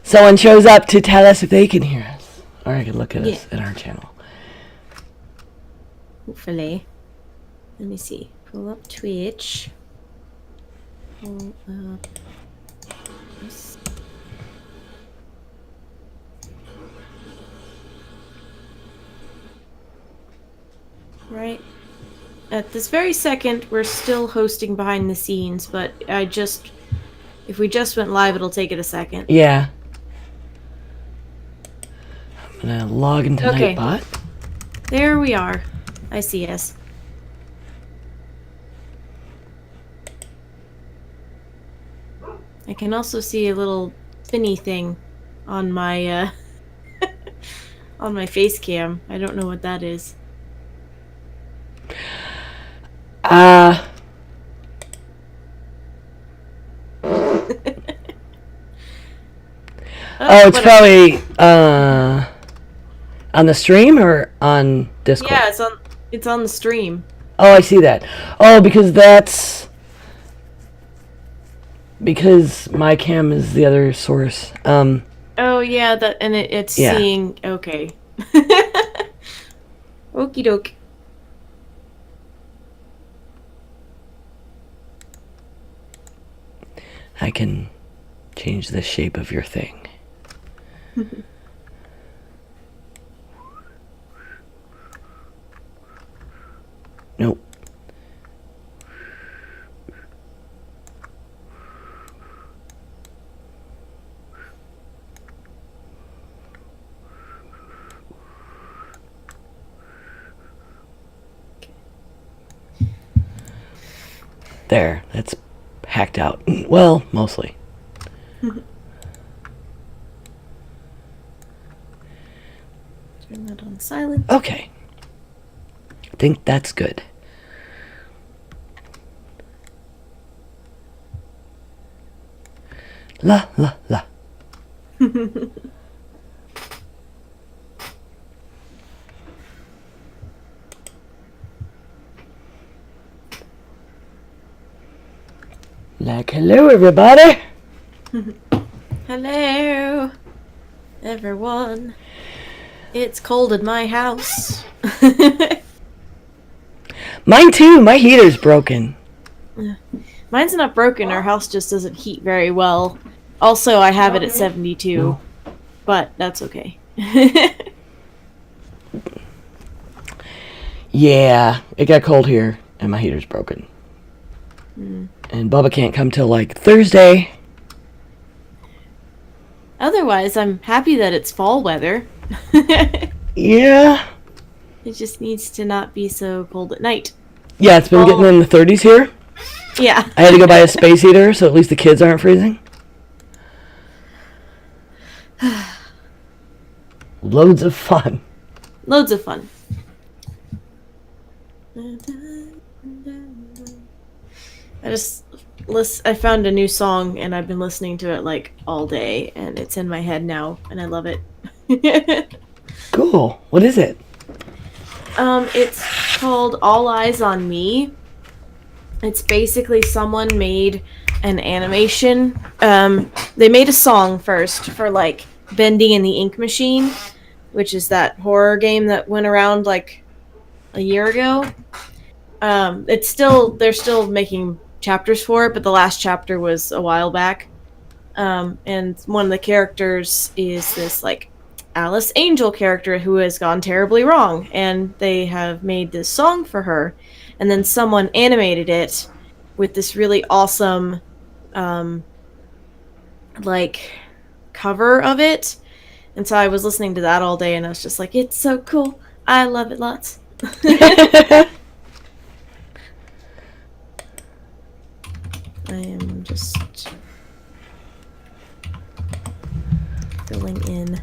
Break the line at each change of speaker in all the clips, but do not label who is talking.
someone shows up to tell us if they can hear us. Or I can look at us in our channel.
Hopefully. Let me see. Pull up Twitch. Pull up this. Right. At this very second, we're still hosting behind the scenes, but if we just went live, it'll take it a second.
Yeah. I'm gonna log into Nightbot.
There we are. I see us. I can also see a little spinny thing on my on my face cam. I don't know what that is.
It's probably on the stream or on Discord?
Yeah, it's on the stream.
Oh, I see that. Oh, because my cam is the other source.
Oh yeah, it's seeing. Okay. Okie doke.
I can change the shape of your thing. Nope. There, that's hacked out. Well, mostly.
Turn that on silent.
Okay. I think that's good. La, la, la. Like, hello, everybody.
Hello, everyone. It's cold in my house.
Mine too. My heater's broken.
Mine's not broken. Our house just doesn't heat very well. Also, I have it at 72, but that's okay.
Yeah, it got cold here, and my heater's broken. And Bubba can't come till like Thursday.
Otherwise, I'm happy that it's fall weather.
Yeah.
It just needs to not be so cold at night.
Yeah, it's been getting in the 30s here.
Yeah.
I had to go buy a space heater, so at least the kids aren't freezing. Loads of fun.
Loads of fun. I found a new song and I've been listening to it like all day and it's in my head now and I love it.
Cool. What is it?
It's called All Eyes on Me. It's basically someone made an animation. They made a song first for like Bendy and the Ink Machine, which is that horror game that went around like a year ago. They're still making chapters for it, but the last chapter was a while back. And one of the characters is this like Alice Angel character who has gone terribly wrong, and they have made this song for her, and then someone animated it with this really awesome like cover of it. And so I was listening to that all day and I was just like, it's so cool. I love it lots. I am just filling in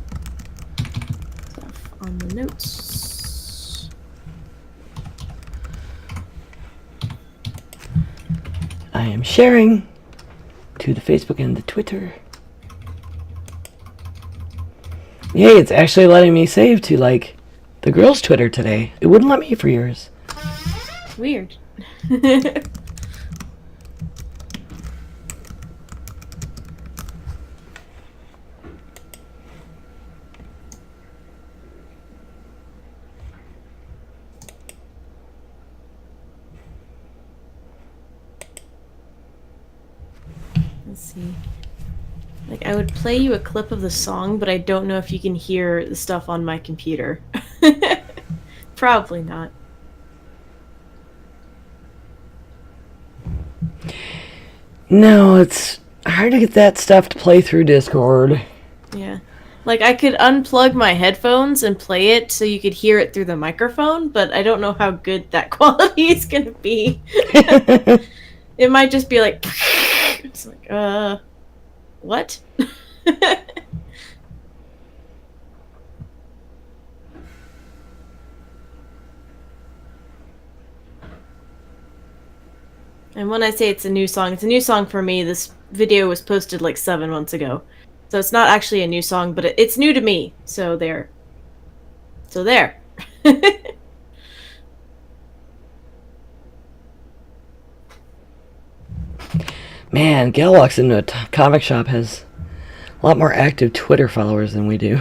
stuff on the notes.
I am sharing to the Facebook and the Twitter. Yay, it's actually letting me save to like the girls' Twitter today. It wouldn't let me for yours.
Weird. see. Like, I would play you a clip of the song, but I don't know if you can hear the stuff on my computer. Probably not.
No, it's hard to get that stuff to play through Discord.
Yeah. Like, I could unplug my headphones and play it so you could hear it through the microphone, but I don't know how good that quality is gonna be. It might just be like... It's like, what? And when I say it's a new song for me. This video was posted like 7 months ago. So it's not actually a new song, but it's new to me. So there. So there.
Man, Gal walks into a comic shop has a lot more active Twitter followers than we do.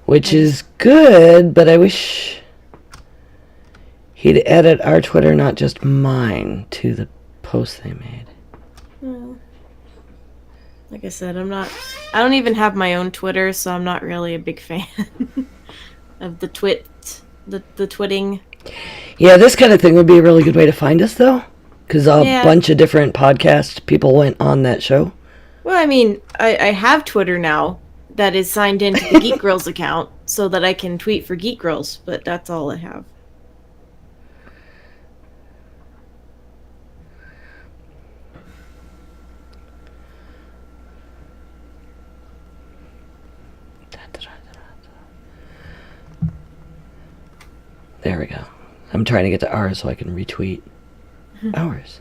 Which is good, but I wish he'd edit our Twitter, not just mine, to the posts they made.
Well, like I said, I don't even have my own Twitter, so I'm not really a big fan of the twitting.
Yeah, this kind of thing would be a really good way to find us, though, because a bunch of different podcast people went on that show.
Well, I mean, I have Twitter now that is signed into the Geek Girls account so that I can tweet for Geek Girls, but that's all I have.
There we go. I'm trying to get to ours so I can retweet ours.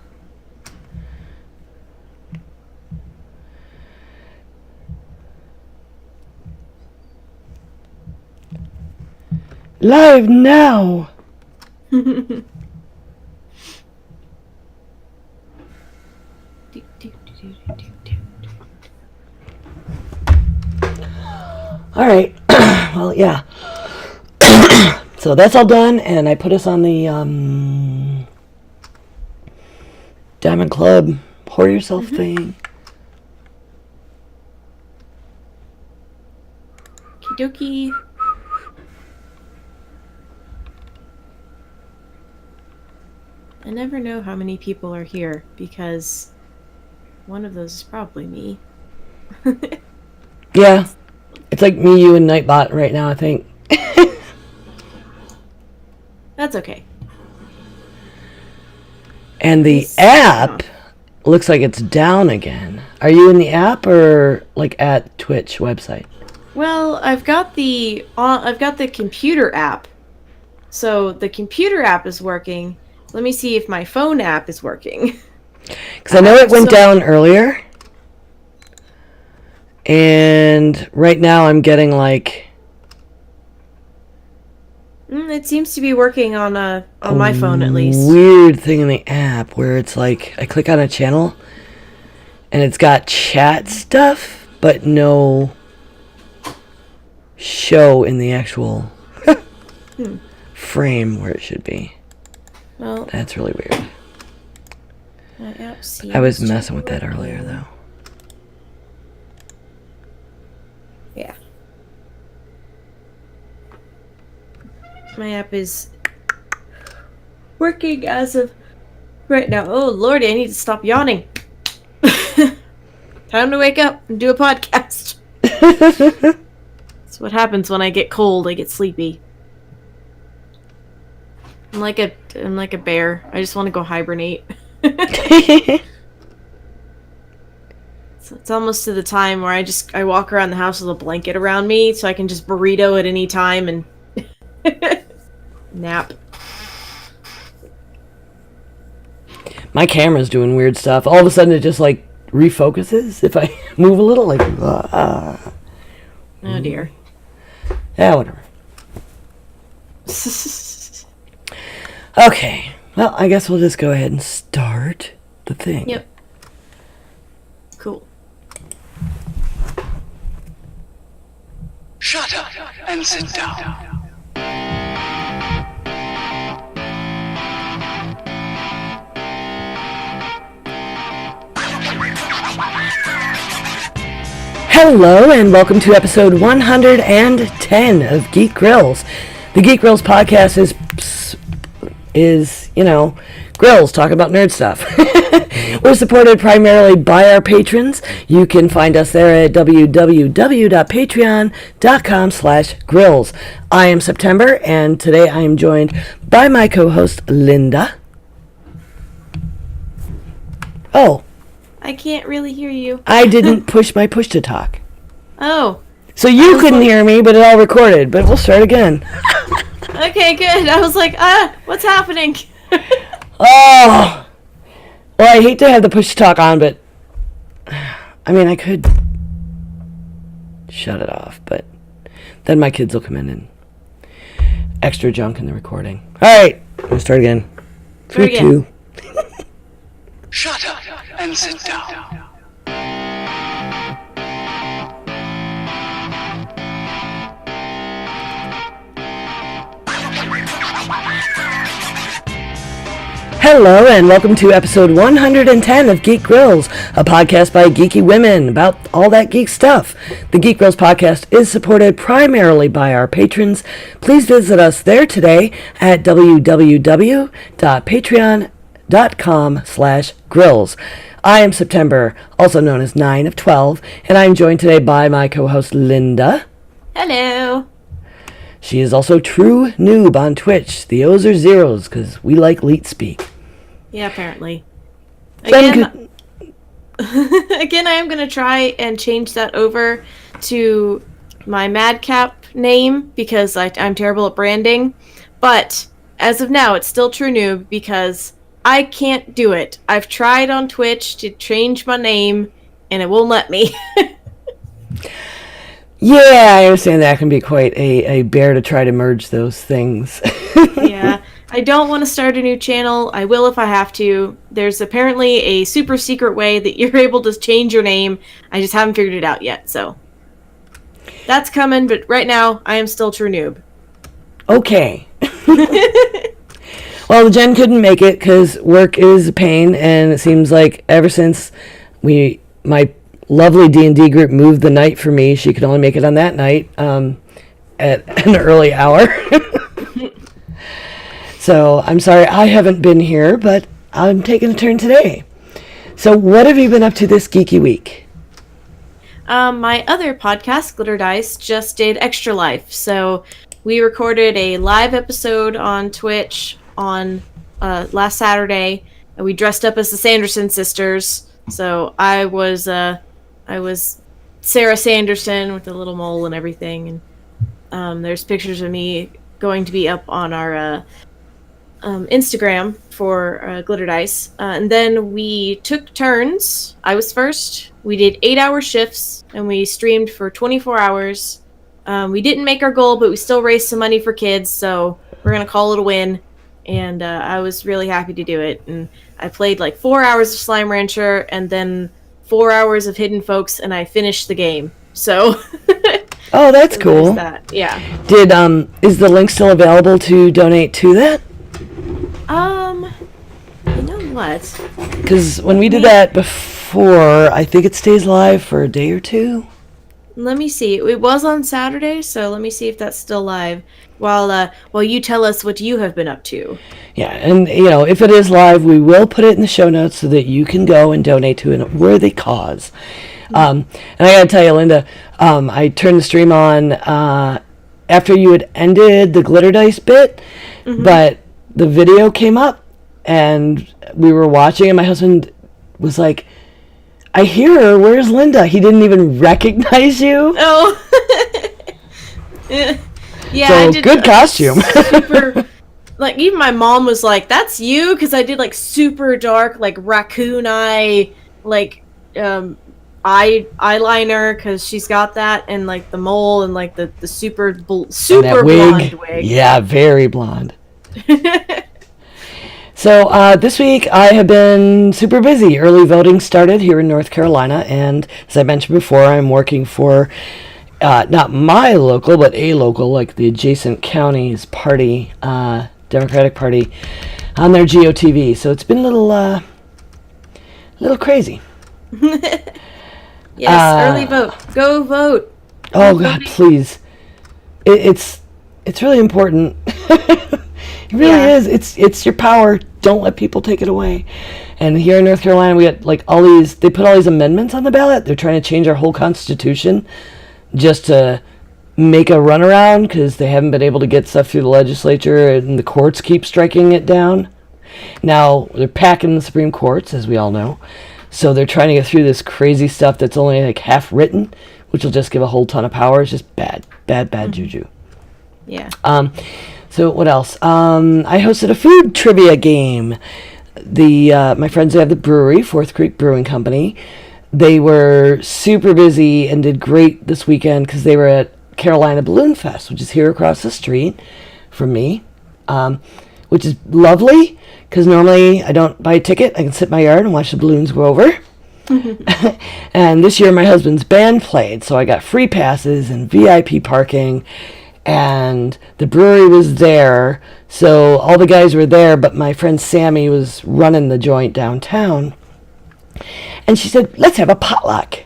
Live now! Alright. Well, yeah. So that's all done, and I put us on the Diamond Club pour yourself thing.
Okie dokie. I never know how many people are here, because one of those is probably me.
Yeah. It's like me, you, and Nightbot right now, I think.
That's okay.
And the app looks like it's down again. Are you in the app or like at Twitch website?
Well, I've got the computer app. So the computer app is working. Let me see if my phone app is working.
Because I know it went down earlier. And right now I'm getting like...
It seems to be working on my phone at least.
Weird thing in the app where it's like I click on a channel and it's got chat stuff, but no show in the actual frame where it should be.
Well,
that's really weird.
My app seems
I was messing with that earlier though.
Yeah. My app is working as of right now. Oh lordy, I need to stop yawning. Time to wake up and do a podcast. That's what happens when I get cold. I get sleepy. I'm like a bear. I just want to go hibernate. So it's almost to the time where I walk around the house with a blanket around me so I can just burrito at any time and nap.
My camera's doing weird stuff. All of a sudden it just like refocuses if I move a little, like
Oh dear.
Yeah, whatever. Okay. Well, I guess we'll just go ahead and start the thing.
Yep. Cool.
Shut up and sit down.
Hello and welcome to episode 110 of Geek Grills. The Geek Grills podcast is grills, talk about nerd stuff. We're supported primarily by our patrons. You can find us there at www.patreon.com/grills. I am September, and today I am joined by my co-host, Linda. Oh.
I can't really hear you.
I didn't push my push to talk.
Oh.
So you couldn't hear me, but it all recorded. But we'll start again.
Okay, good. I was like, what's happening?
Oh. Well, I hate to have the push to talk on, but I mean, I could shut it off, but then my kids will come in and extra junk in the recording. All right, we'll start again. 3, 2.
Shut up and sit down.
Hello and welcome to episode 110 of Geek Grills, a podcast by geeky women about all that geek stuff. The Geek Grills podcast is supported primarily by our patrons. Please visit us there today at www.patreon.com/grills. I am September, also known as 9 of 12, and I am joined today by my co-host Linda.
Hello.
She is also true noob on Twitch. The O's are zeros because we like leet speak.
Yeah, apparently. Again, I am going to try and change that over to my Madcap name because I'm terrible at branding. But as of now, it's still true noob because I can't do it. I've tried on Twitch to change my name and it won't let me.
Yeah, I understand that can be quite a bear to try to merge those things.
Yeah, I don't want to start a new channel. I will if I have to. There's apparently a super secret way that you're able to change your name. I just haven't figured it out yet, so that's coming, but right now I am still true noob.
Okay. Well, Jen couldn't make it because work is a pain, and it seems like ever since my lovely D&D group moved the night for me, she could only make it on that night at an early hour. So I'm sorry I haven't been here, but I'm taking a turn today. So what have you been up to this geeky week?
My other podcast, Glitter Dice, just did Extra Life. So we recorded a live episode on Twitch on last Saturday, and we dressed up as the Sanderson sisters. So I was Sarah Sanderson with the little mole and everything, and there's pictures of me going to be up on our Instagram for Glitter Dice. And then we took turns. I was first. We did 8-hour shifts, and we streamed for 24 hours. We didn't make our goal, but we still raised some money for kids, so we're going to call it a win. And I was really happy to do it. And I played like 4 hours of Slime Rancher, and then 4 hours of Hidden Folks, and I finished the game. So
Oh, that's cool.
That. Yeah.
Did is the link still available to donate to that?
You know what?
Because when we did that before, I think it stays live for a day or two.
Let me see. It was on Saturday, so let me see if that's still live. While you tell us what you have been up to.
Yeah, and if it is live, we will put it in the show notes so that you can go and donate to a worthy cause. And I gotta tell you, Linda, I turned the stream on after you had ended the Glitter Dice bit, but the video came up, and we were watching, and my husband was like, I hear her, where's Linda? He didn't even recognize you.
Oh. Yeah,
so,
I did
good costume.
Super, like, even my mom was like, that's you? Because I did, like, super dark, like, raccoon eye, like, eyeliner, because she's got that, and, like, the mole, and, like, the super blonde wig.
Yeah, very blonde. So this week I have been super busy. Early voting started here in North Carolina, and as I mentioned before, I'm working for not my local, but a local, like the adjacent county's party, Democratic Party, on their GOTV. So it's been a little crazy.
Yes, early vote. Go vote.
Oh God, please! It's really important. It really is. It's your power. Don't let people take it away. And here in North Carolina, we got like all these. They put all these amendments on the ballot. They're trying to change our whole constitution just to make a runaround because they haven't been able to get stuff through the legislature, and the courts keep striking it down. Now they're packing the Supreme Courts, as we all know. So they're trying to get through this crazy stuff that's only like half written, which will just give a whole ton of power. It's just bad juju.
Yeah.
So what else? I hosted a food trivia game. My friends have the brewery, Fourth Creek Brewing Company. They were super busy and did great this weekend because they were at Carolina Balloon Fest, which is here across the street from me, which is lovely because normally I don't buy a ticket. I can sit in my yard and watch the balloons go over. And this year my husband's band played, so I got free passes and VIP parking. And the brewery was there, so all the guys were there, but my friend Sammy was running the joint downtown. And she said, let's have a potluck.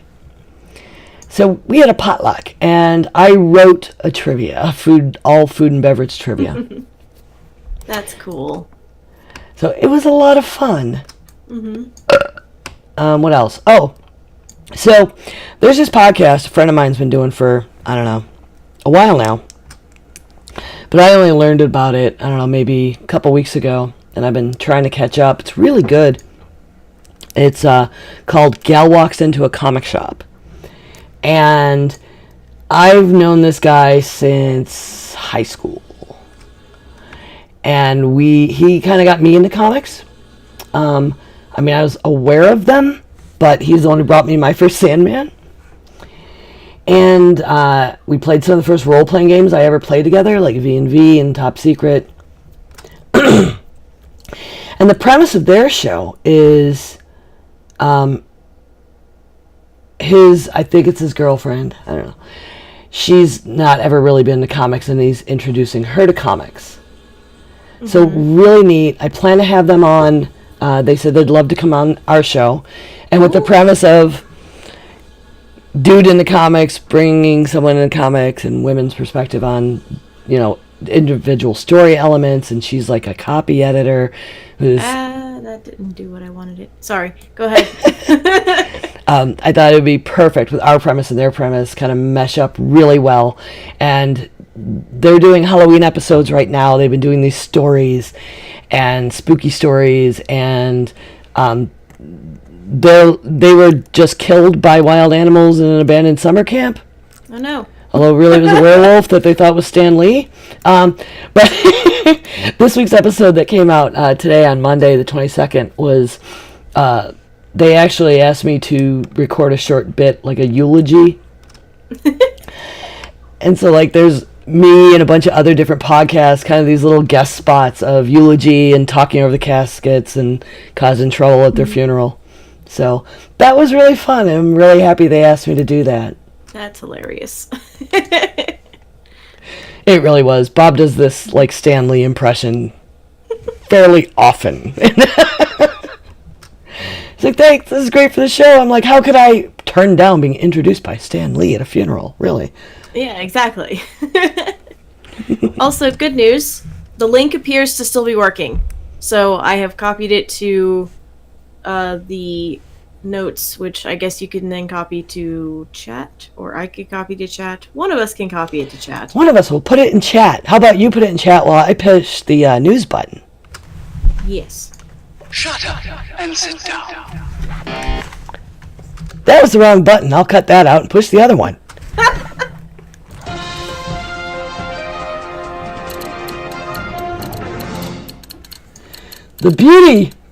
So we had a potluck, and I wrote a trivia, all food and beverage trivia.
That's cool.
So it was a lot of fun. What else? Oh, so there's this podcast a friend of mine's been doing for, I don't know, a while now. But I only learned about it, I don't know, maybe a couple weeks ago, and I've been trying to catch up. It's really good. It's called Gal Walks Into a Comic Shop. And I've known this guy since high school. And he kind of got me into comics. I was aware of them, but he's the one who brought me my first Sandman. And we played some of the first role-playing games I ever played together, like V&V and Top Secret. And the premise of their show is I think it's his girlfriend, I don't know. She's not ever really been to comics, and he's introducing her to comics. So really neat. I plan to have them on. They said they'd love to come on our show. And with the premise of dude in the comics bringing someone in the comics and women's perspective on, individual story elements, and she's like a copy editor who's
that didn't do what I wanted it. Sorry, go ahead.
I thought it would be perfect with our premise and their premise, kind of mesh up really well. And they're doing Halloween episodes right now. They've been doing these stories and spooky stories, and they were just killed by wild animals in an abandoned summer camp.
Oh no.
Although really it was a werewolf that they thought was Stan Lee. But this week's episode that came out today on Monday the 22nd was, they actually asked me to record a short bit, like a eulogy. And so there's me and a bunch of other different podcasts, kind of these little guest spots of eulogy and talking over the caskets and causing trouble at their funeral. So that was really fun. I'm really happy they asked me to do that.
That's hilarious.
It really was. Bob does this Stan Lee impression fairly often. He's like, thanks, this is great for the show. I'm like, how could I turn down being introduced by Stan Lee at a funeral? Really?
Yeah, exactly. Also, good news. The link appears to still be working. So I have copied it to the notes, which I guess you can then copy to chat, or I could copy to chat. One of us can copy it to chat.
One of us will put it in chat. How about you put it in chat while I push the news button?
Yes.
Shut up and sit down.
That was the wrong button. I'll cut that out and push the other one. The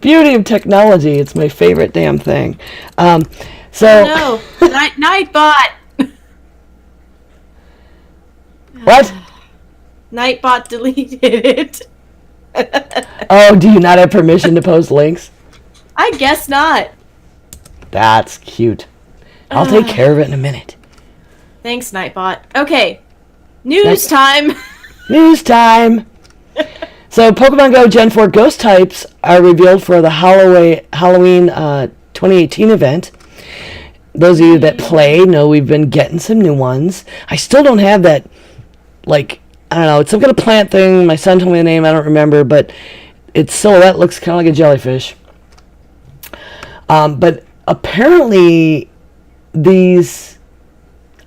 beauty of technology. It's my favorite damn thing.
No, Nightbot.
What?
Nightbot deleted it.
Oh, do you not have permission to post links?
I guess not.
That's cute. I'll take care of it in a minute.
Thanks, Nightbot. Okay, news time.
News time. So, Pokemon Go Gen 4 Ghost types are revealed for the Halloween 2018 event. those of you that play know we've been getting some new ones. I still don't have that, like, I don't know, it's some kind of plant thing. My son told me the name, I don't remember, but its silhouette looks kind of like a jellyfish. But apparently this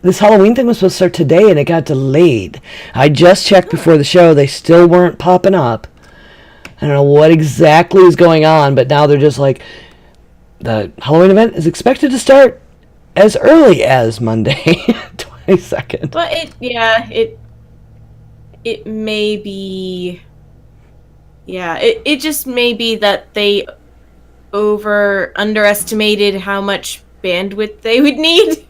Halloween thing was supposed to start today, and it got delayed. I just checked before the show. They still weren't popping up. I don't know what exactly is going on, but now they're just like, the Halloween event is expected to start as early as Monday, 22nd.
But it may be, it just may be that they underestimated how much bandwidth they would need.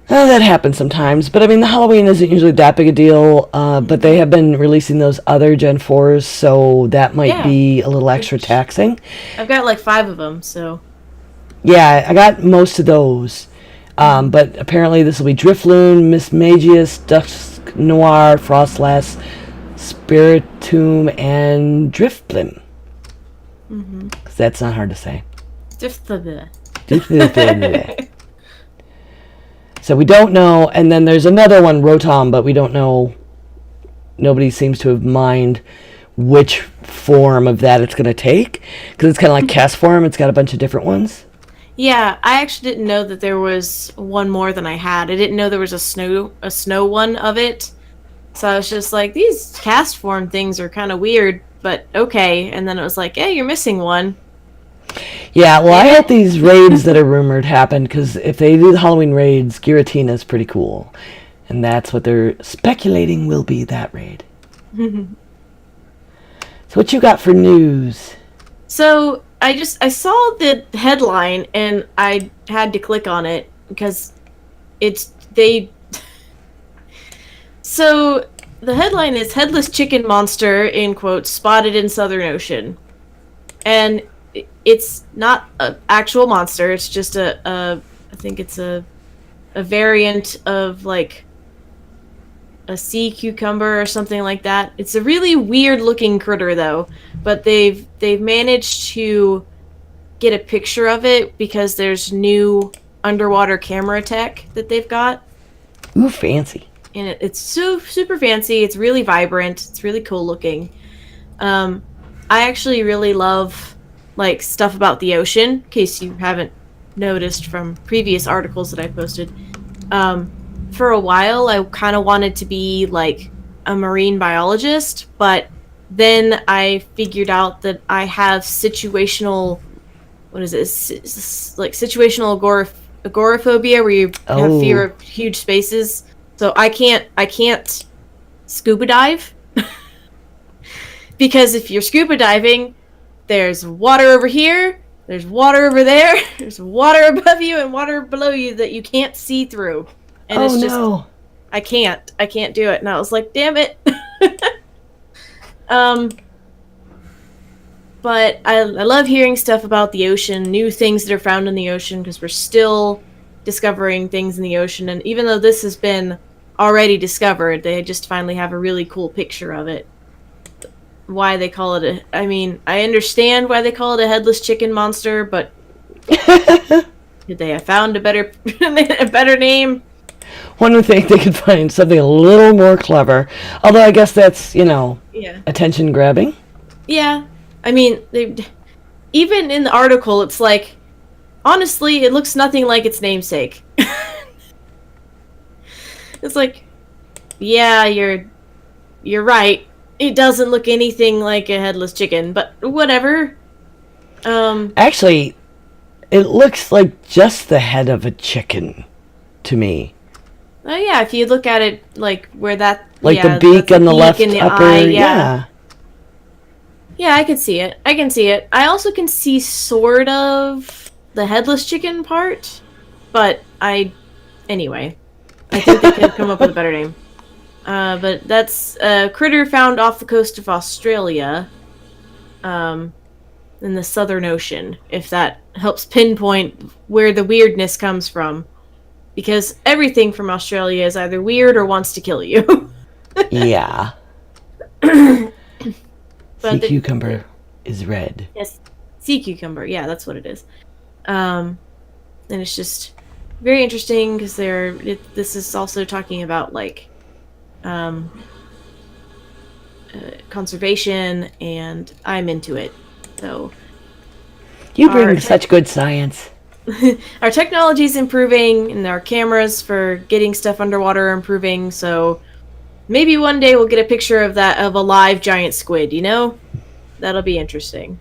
Oh, that happens sometimes, but I mean, the Halloween isn't usually that big a deal, but they have been releasing those other Gen 4s, so that might be a little extra taxing.
I've got like 5 of them, so...
Yeah, I got most of those, but apparently this will be Drifloon, Miss Magius, Dusk Noir, Frostlass, Spiritomb, and Driftblim. Mm-hmm. 'Cause that's not hard to say.
Driftblim.
So we don't know, and then there's another one, Rotom, but we don't know. Nobody seems to have mined which form of that it's going to take, because it's kind of like cast form. It's got a bunch of different ones.
Yeah, I actually didn't know that there was one more than I had. I didn't know there was a snow one of it. So I was just like, these cast form things are kind of weird, but okay. And then it was like, hey, you're missing one.
Yeah, well, I hope these raids that are rumored happen, because if they do the Halloween raids, Giratina is pretty cool. And that's what they're speculating will be that raid. So what you got for news? So
I saw the headline and I had to click on it because so the headline is Headless Chicken Monster, in quotes, spotted in Southern Ocean. And it's not an actual monster. It's just I think it's a variant of like a sea cucumber or something like that. It's a really weird looking critter though, but they've managed to get a picture of it because there's new underwater camera tech that they've got.
Ooh, fancy.
And it's so super fancy. It's really vibrant. It's really cool looking. I actually really love like stuff about the ocean, in case you haven't noticed from previous articles that I posted. For a while, I kind of wanted to be like a marine biologist, but then I figured out that I have situational, situational agoraphobia, where you have fear of huge spaces. So I can't scuba dive because if you're scuba diving, there's water over here, there's water over there, there's water above you and water below you that you can't see through. And it's just,
no.
I can't do it. And I was like, damn it. But I love hearing stuff about the ocean, new things that are found in the ocean, because we're still discovering things in the ocean. And even though this has been already discovered, they just finally have a really cool picture of it. Why they call it I understand why they call it a headless chicken monster, but could they have found a better name?
One would think they could find something a little more clever. Although I guess that's, attention grabbing.
Yeah. I mean, even in the article, it's like, honestly, it looks nothing like its namesake. It's like, yeah, you're right. It doesn't look anything like a headless chicken, but whatever.
Actually, it looks like just the head of a chicken to me.
Oh yeah, if you look at it like where that,
like the beak on the left
and the
upper,
eye, yeah, I can see it. I also can see sort of the headless chicken part, but anyway, I think they could come up with a better name. But that's a critter found off the coast of Australia, in the Southern Ocean, if that helps pinpoint where the weirdness comes from. Because everything from Australia is either weird or wants to kill you.
Yeah.
But
sea cucumber is red.
Yes, sea cucumber. Yeah, that's what it is. and it's just very interesting because this is also talking about like conservation, and I'm into it. So
You bring such good science.
our technology is improving, and our cameras for getting stuff underwater are improving. So maybe one day we'll get a picture of a live giant squid. You know, that'll be interesting.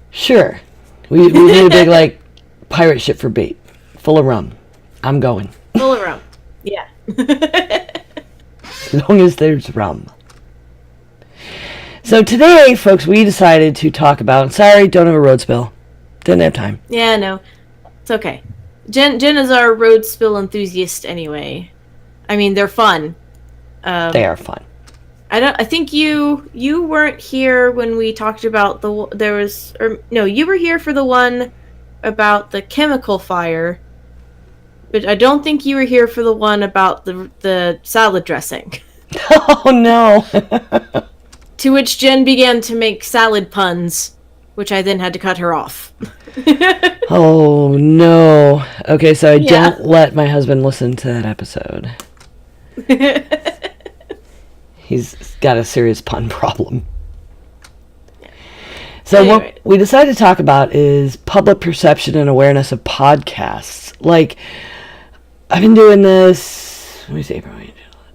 Sure. We need a big, like, pirate ship for bait. Full of rum. I'm going.
Full of rum. Yeah.
As long as there's rum. So today, folks, we decided to talk about... Sorry, don't have a road spill. Didn't have time.
Yeah, no. It's okay. Jen is our road spill enthusiast anyway. I mean, they're fun.
They are fun.
I think you weren't here when we talked about you were here for the one about the chemical fire, but I don't think you were here for the one about the salad dressing.
Oh no.
To which Jen began to make salad puns, which I then had to cut her off.
Oh no. Okay, so I don't let my husband listen to that episode. He's got a serious pun problem. So
anyway.
what we decided to talk about is public perception and awareness of podcasts. Like, I've been doing this, let me see,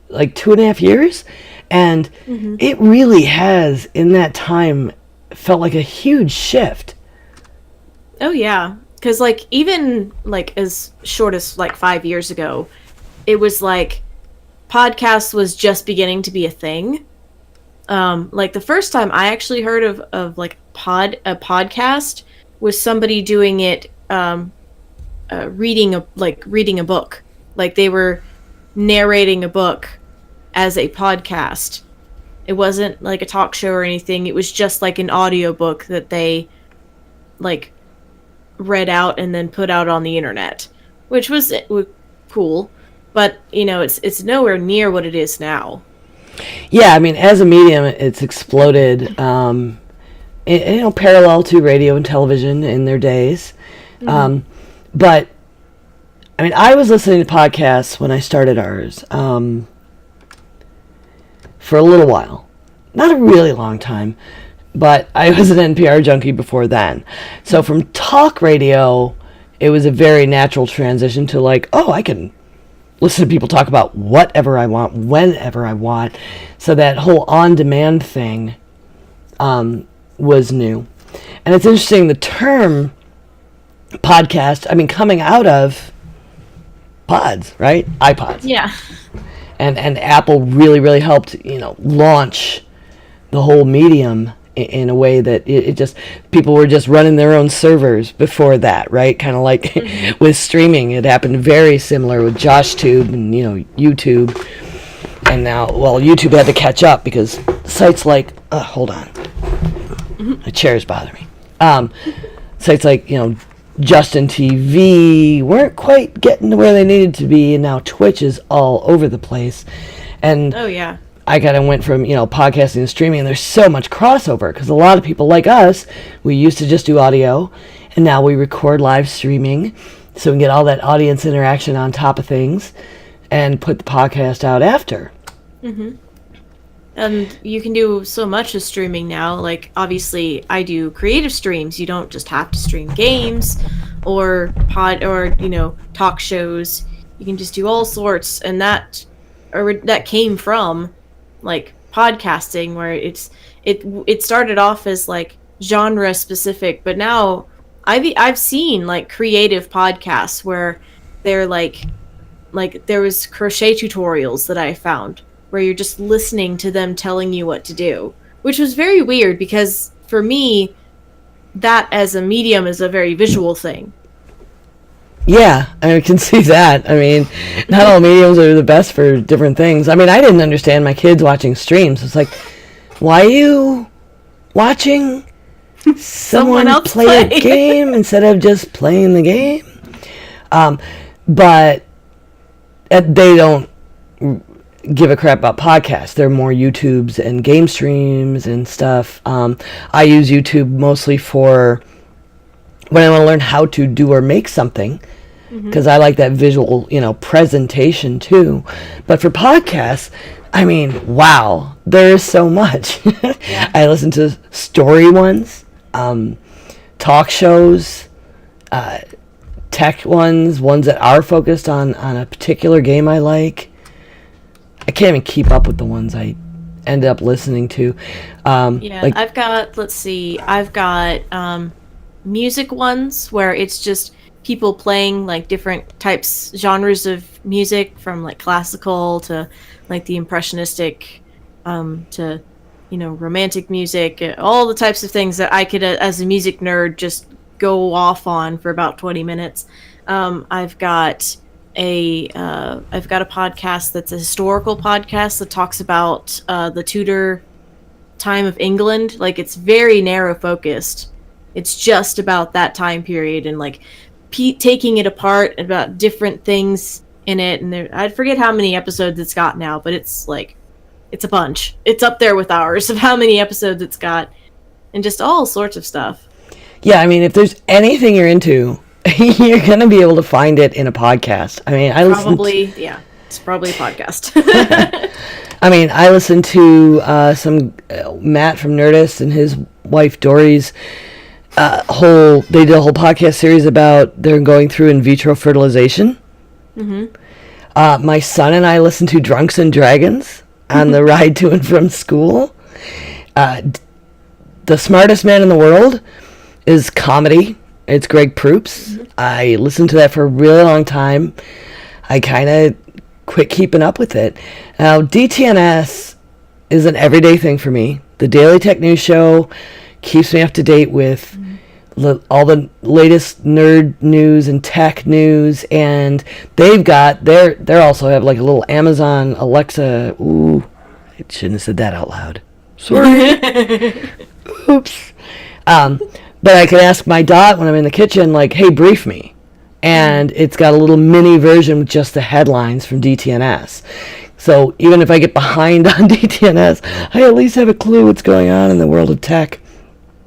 like 2.5 years, and it really has, in that time, felt like a huge shift.
Oh yeah, because like even like as short as like 5 years ago, it was like podcast was just beginning to be a thing. Like the first time I actually heard of like a podcast was somebody doing it, reading a book. Like they were narrating a book as a podcast. It wasn't like a talk show or anything. It was just like an audiobook that they like read out and then put out on the internet, which was cool. But, you know, it's nowhere near what it is now.
Yeah, I mean, as a medium, it's exploded, parallel to radio and television in their days. But, I mean, I was listening to podcasts when I started ours for a little while. Not a really long time, but I was an NPR junkie before then. So from talk radio, it was a very natural transition to like, oh, I can listen to people talk about whatever I want, whenever I want. So that whole on-demand thing was new. And it's interesting, the term podcast, I mean, coming out of pods, right? iPods.
Yeah.
And Apple really, really helped, launch the whole medium in a way that it just, people were just running their own servers before that, right? Kind of like with streaming, it happened very similar with JoshTube and, YouTube. And now, well, YouTube had to catch up because sites like, hold on, the chair's bothering me. Sites like, Justin TV weren't quite getting to where they needed to be, and now Twitch is all over the place. And
oh yeah,
I kind of went from, podcasting and streaming, and there's so much crossover, because a lot of people like us, we used to just do audio, and now we record live streaming, so we can get all that audience interaction on top of things, and put the podcast out after.
And you can do so much with streaming now. Like, obviously, I do creative streams. You don't just have to stream games or talk shows. You can just do all sorts, and that came from like podcasting, where it started off as like genre specific, but now I've seen like creative podcasts where they're like there was crochet tutorials that I found where you're just listening to them telling you what to do, which was very weird because for me, that as a medium is a very visual thing.
Yeah, I can see that. I mean, not all mediums are the best for different things. I mean, I didn't understand my kids watching streams. It's like, why are you watching someone else play a game instead of just playing the game? But they don't give a crap about podcasts. They're more YouTubes and game streams and stuff. I use YouTube mostly for when I want to learn how to do or make something, because I like that visual, presentation too. But for podcasts, I mean, wow, there's so much. I listen to story ones, talk shows, tech ones that are focused on a particular game I like. I can't even keep up with the ones I end up listening to.
I've got, music ones where it's just people playing like different genres of music, from like classical to like the impressionistic, to romantic music, all the types of things that I could, as a music nerd, just go off on for about 20 minutes. I've got a podcast that's a historical podcast that talks about the Tudor time of England. Like, it's very narrow focused. It's just about that time period, and like taking it apart about different things in it. And I forget how many episodes it's got now, but it's a bunch. It's up there with ours of how many episodes it's got, and just all sorts of stuff.
Yeah, I mean, if there's anything you're into, you're going to be able to find it in a podcast. I mean, it's probably a podcast. I mean, I listened to some Matt from Nerdist and his wife Dory's they did a whole podcast series about they're going through in vitro fertilization. My son and I listened to Drunks and Dragons on the ride to and from school. The Smartest Man in the World is comedy. It's Greg Proops. I listened to that for a really long time. I kind of quit keeping up with it. Now, DTNS is an everyday thing for me. The Daily Tech News Show keeps me up to date with all the latest nerd news and tech news, and they've got they also have like a little Amazon Alexa. Ooh, I shouldn't have said that out loud. Sorry. Oops. But I can ask my Dot when I'm in the kitchen, like, hey, brief me. And it's got a little mini version with just the headlines from DTNS. So even if I get behind on DTNS, I at least have a clue what's going on in the world of tech.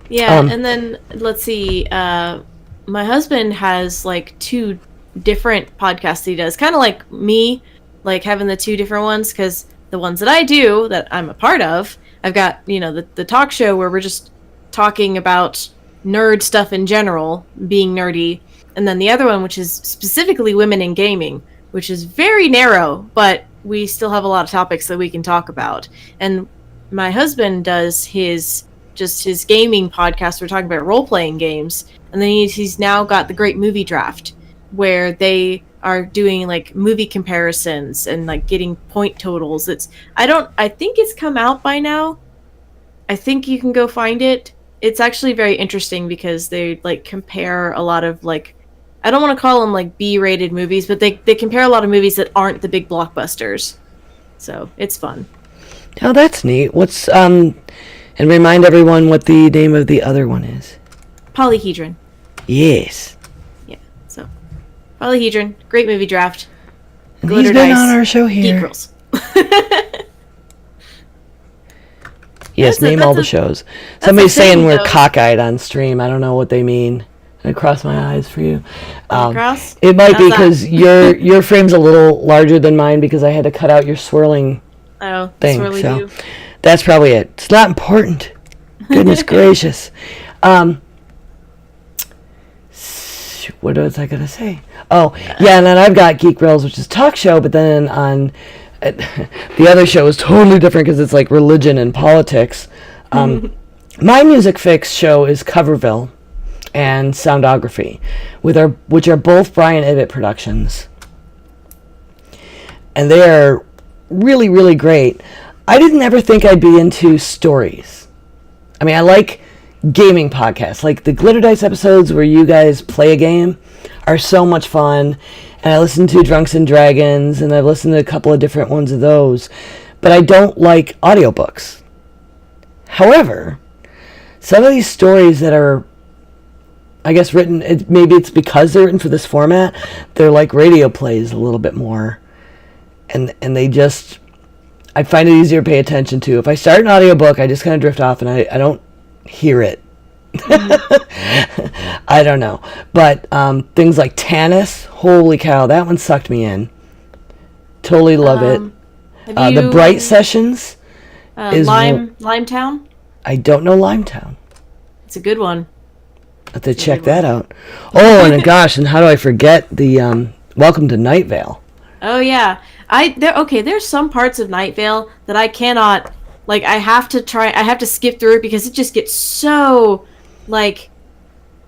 Yeah, and then, let's see, my husband has, like, 2 different podcasts he does. Kind of like me, like, having the 2 different ones, because the ones that I do, that I'm a part of, I've got, the talk show where we're just talking about nerd stuff in general, being nerdy, and then the other one, which is specifically women in gaming, which is very narrow, but we still have a lot of topics that we can talk about. And my husband does his gaming podcast. We're talking about role-playing games, and then he's now got the Great Movie Draft, where they are doing like movie comparisons and like getting point totals. I think it's come out by now. I think you can go find it. It's actually very interesting because they like compare a lot of like, I don't want to call them like B-rated movies, but they compare a lot of movies that aren't the big blockbusters. So it's fun.
Oh, that's neat. What's and remind everyone what the name of the other one is.
Polyhedron.
Yes.
Yeah. So Polyhedron, Great Movie Draft.
And
Glitter
he's been
Dice,
on our show here.
Geek Girls.
Yes, name all the shows. Somebody's saying we're cockeyed on stream. I don't know what they mean. I cross my eyes for you. It might be because your frame's a little larger than mine because I had to cut out your swirling thing.
Swirly
So
view.
that's probably it. It's not important. Goodness gracious. What was I going to say? Oh, yeah, and then I've got Geek Girls, which is talk show, but then on the other show is totally different because it's like religion and politics. My Music Fix show is Coverville and Soundography, which are both Brian Ibbott productions. And they are really, really great. I didn't ever think I'd be into stories. I mean, I like gaming podcasts. Like the Glitter Dice episodes where you guys play a game are so much fun. And I listen to Drunks and Dragons, and I've listened to a couple of different ones of those. But I don't like audiobooks. However, some of these stories that are, I guess, written, maybe it's because they're written for this format, they're like radio plays a little bit more. And they just, I find it easier to pay attention to. If I start an audiobook, I just kind of drift off and I don't hear it I don't know. But things like Tannis, holy cow, that one sucked me in. Totally love it. The Bright Sessions is...
Limetown?
I don't know Limetown.
It's a good one.
I have to check that out. Oh, and gosh, and how do I forget the Welcome to Night Vale?
Oh, yeah. There's some parts of Night Vale that I cannot... Like, I have to skip through it because it just gets so, like,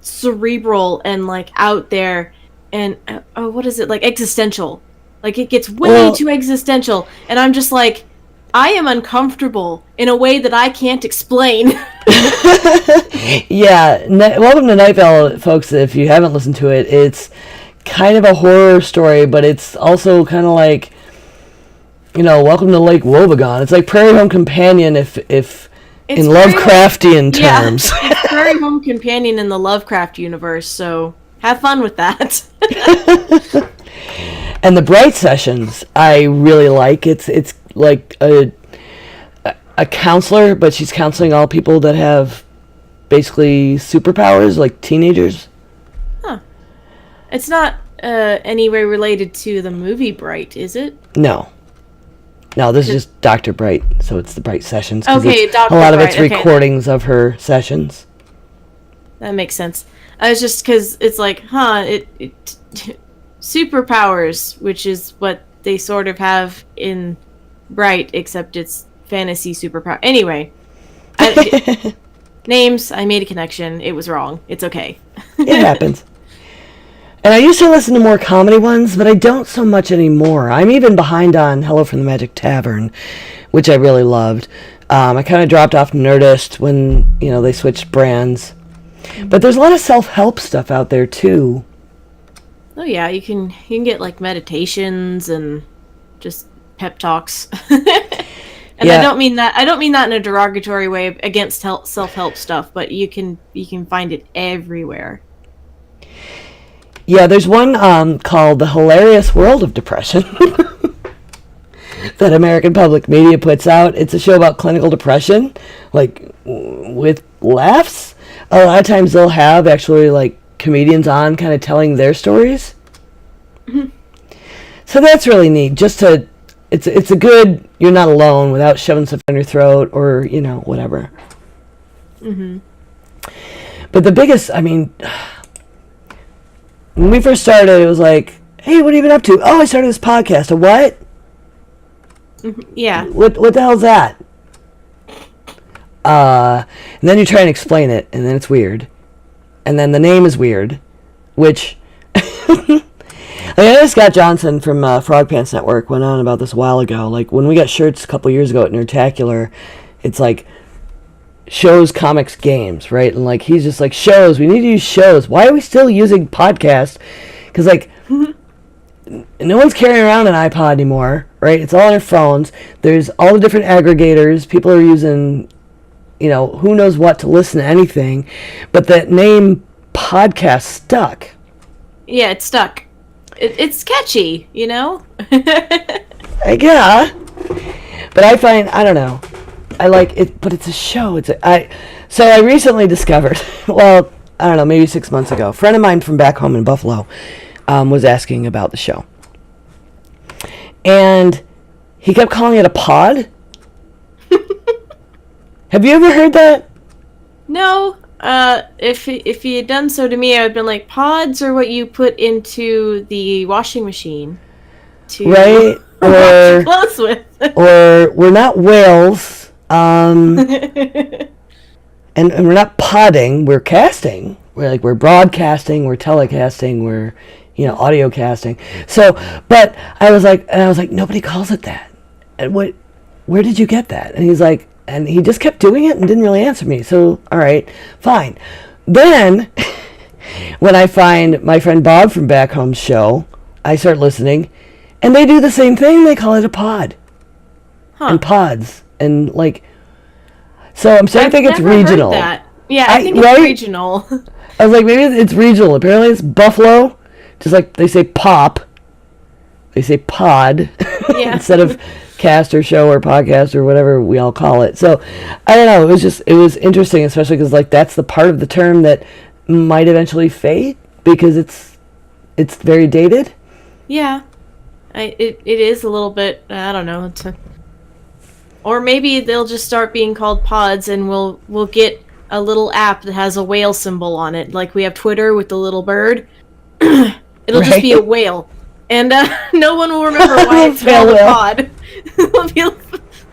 cerebral and, like, out there. And, what is it? Like, existential. Like, it gets way too existential. And I'm just like, I am uncomfortable in a way that I can't explain.
Yeah. Welcome to Night Vale, folks. If you haven't listened to it, it's kind of a horror story, but it's also kind of like... Welcome to Lake Wobegon. It's like Prairie Home Companion if in Lovecraftian terms.
Yeah, it's Prairie Home Companion in the Lovecraft universe, so have fun with that.
And the Bright Sessions, I really like. It's like a counselor, but she's counseling all people that have basically superpowers, like teenagers.
Huh. It's not any way related to the movie Bright, is it?
No, this is just Dr. Bright, so it's the Bright Sessions.
Okay, Dr. Bright.
A lot of it's recordings of her sessions.
That makes sense. I was just because it's like, superpowers, which is what they sort of have in Bright, except it's fantasy superpower. Anyway, names. I made a connection. It was wrong. It's okay.
It happens. And I used to listen to more comedy ones, but I don't so much anymore. I'm even behind on Hello from the Magic Tavern, which I really loved. I kind of dropped off Nerdist when, they switched brands. But there's a lot of self-help stuff out there, too.
Oh, yeah. You can get, like, meditations and just pep talks. And yeah. I don't mean that in a derogatory way against self-help stuff, but you can find it everywhere.
Yeah, there's one called The Hilarious World of Depression that American Public Media puts out. It's a show about clinical depression, like, with laughs. A lot of times they'll have actually, like, comedians on kind of telling their stories. Mm-hmm. So that's really neat. It's a good, you're not alone without shoving stuff down your throat or, whatever. Mm-hmm. But the biggest, when we first started, it was like, hey, what have you been up to? Oh, I started this podcast. A what?
Yeah.
What the hell's that? And then you try and explain it, and then it's weird. And then the name is weird, which... I know Scott Johnson from Frog Pants Network went on about this a while ago. Like, when we got shirts a couple years ago at Nerdtacular, it's like... shows, comics, games, right? And, like, he's just like, shows, we need to use shows. Why are we still using podcasts? Because, like, no one's carrying around an iPod anymore, right? It's all on their phones. There's all the different aggregators. People are using, who knows what to listen to anything. But that name, podcast, stuck.
Yeah, it's stuck. It's catchy,
Yeah. But I find, I don't know. I like it, but it's a show. So I recently discovered, well, I don't know, maybe 6 months ago, a friend of mine from back home in Buffalo was asking about the show. And he kept calling it a pod. Have you ever heard that?
No. If he had done so to me, I would have been like, pods are what you put into the washing machine.
Right?
Or clothes with.
Or we're not whales. And we're not podding, we're casting. We're broadcasting, we're telecasting, we're, audio casting. So, but I was like, nobody calls it that. And where did you get that? And he's like, and he just kept doing it and didn't really answer me. So, all right, fine. Then, when I find my friend Bob from back home's show, I start listening, and they do the same thing. They call it a pod. Huh. And pods. And, like, so I'm starting to think it's regional.
Heard that. Yeah, I think it's regional.
I was like, maybe it's regional. Apparently it's Buffalo. Just like they say pop, they say pod instead of cast or show or podcast or whatever we all call it. So I don't know. It was interesting, especially because like that's the part of the term that might eventually fade because it's very dated.
Yeah, it is a little bit. I don't know. Or maybe they'll just start being called pods, and we'll get a little app that has a whale symbol on it, like we have Twitter with the little bird. It'll just be a whale, and no one will remember why it's called a pod. It'll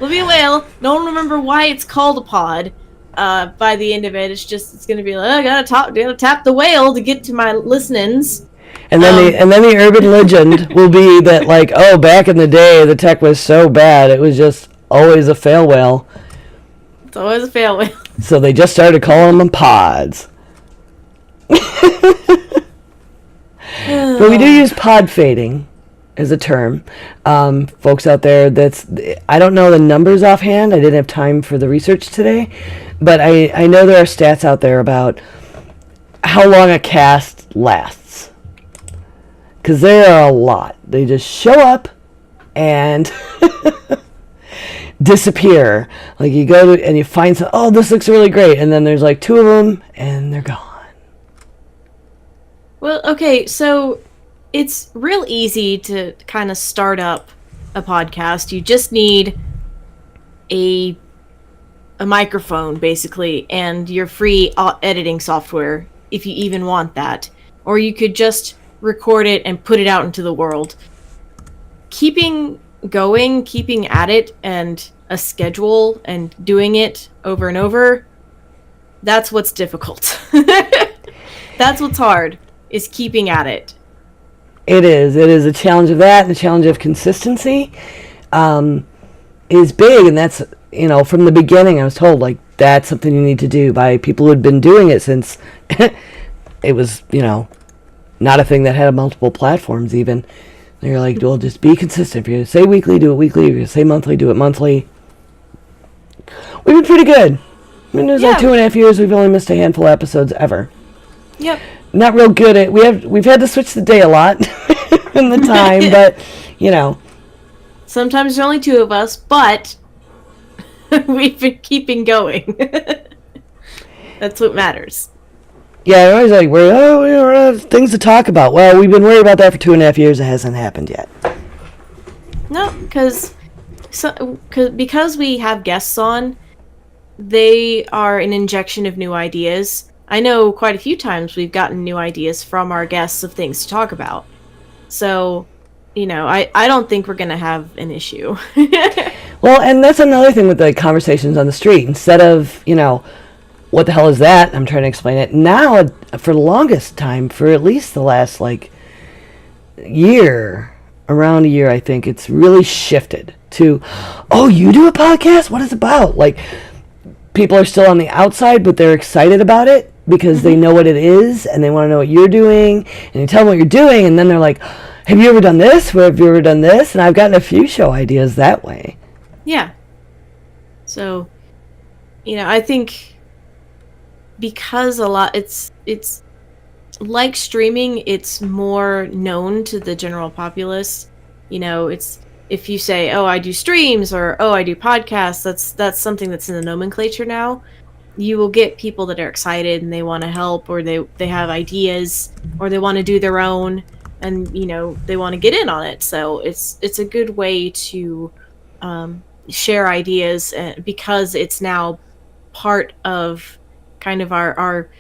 be a whale. No one will remember why it's called a pod. By the end of it, it's gonna be like, oh, I gotta tap the whale to get to my listenings.
And then the urban legend will be that like, oh, back in the day the tech was so bad it was just always a fail whale.
It's always a fail whale.
So they just started calling them pods. But we do use pod fading as a term. Folks out there, I don't know the numbers offhand. I didn't have time for the research today. But I know there are stats out there about how long a cast lasts. Because there are a lot. They just show up and disappear. Like you go to and you find some, oh, this looks really great. And then there's like 2 of them and they're gone.
Well, okay, so it's real easy to kind of start up a podcast. You just need a microphone, basically, and your free editing software, if you even want that. Or you could just record it and put it out into the world. Keeping going, keeping at it, and a schedule, and doing it over and over, that's what's difficult. That's what's hard. Is keeping at it. It
is a challenge of that, and the challenge of consistency is big, and that's, from the beginning I was told like that's something you need to do by people who had been doing it since it was not a thing that had multiple platforms even. They're like, well, just be consistent. If you're going to say weekly, do it weekly. If you're going to say monthly, do it monthly. We've been pretty good. I mean, it was like 2.5 years. We've only missed a handful of episodes ever.
Yep.
Not real good at we've had to switch the day a lot in the time, but
sometimes there's only 2 of us, but we've been keeping going. That's what matters.
Yeah, I always like we have things to talk about. Well, we've been worried about that for 2.5 years. It hasn't happened yet.
No, because we have guests on, they are an injection of new ideas. I know quite a few times we've gotten new ideas from our guests of things to talk about. So, I don't think we're going to have an issue.
Well, and that's another thing with the conversations on the street. Instead of, what the hell is that? I'm trying to explain it. Now, for the longest time, for at least the last, around a year, I think, it's really shifted to, oh, you do a podcast? What is it about? People are still on the outside, but they're excited about it because they know what it is and they want to know what you're doing, and you tell them what you're doing, and then they're like, have you ever done this? Where have you ever done this? And I've gotten a few show ideas that way.
Yeah. So, I think because a lot, it's like streaming, it's more known to the general populace. It's, if you say, oh, I do streams, or oh, I do podcasts, that's something that's in the nomenclature now. You will get people that are excited and they want to help, or they have ideas, or they want to do their own, and they want to get in on it. So it's a good way to share ideas, because it's now part of kind of our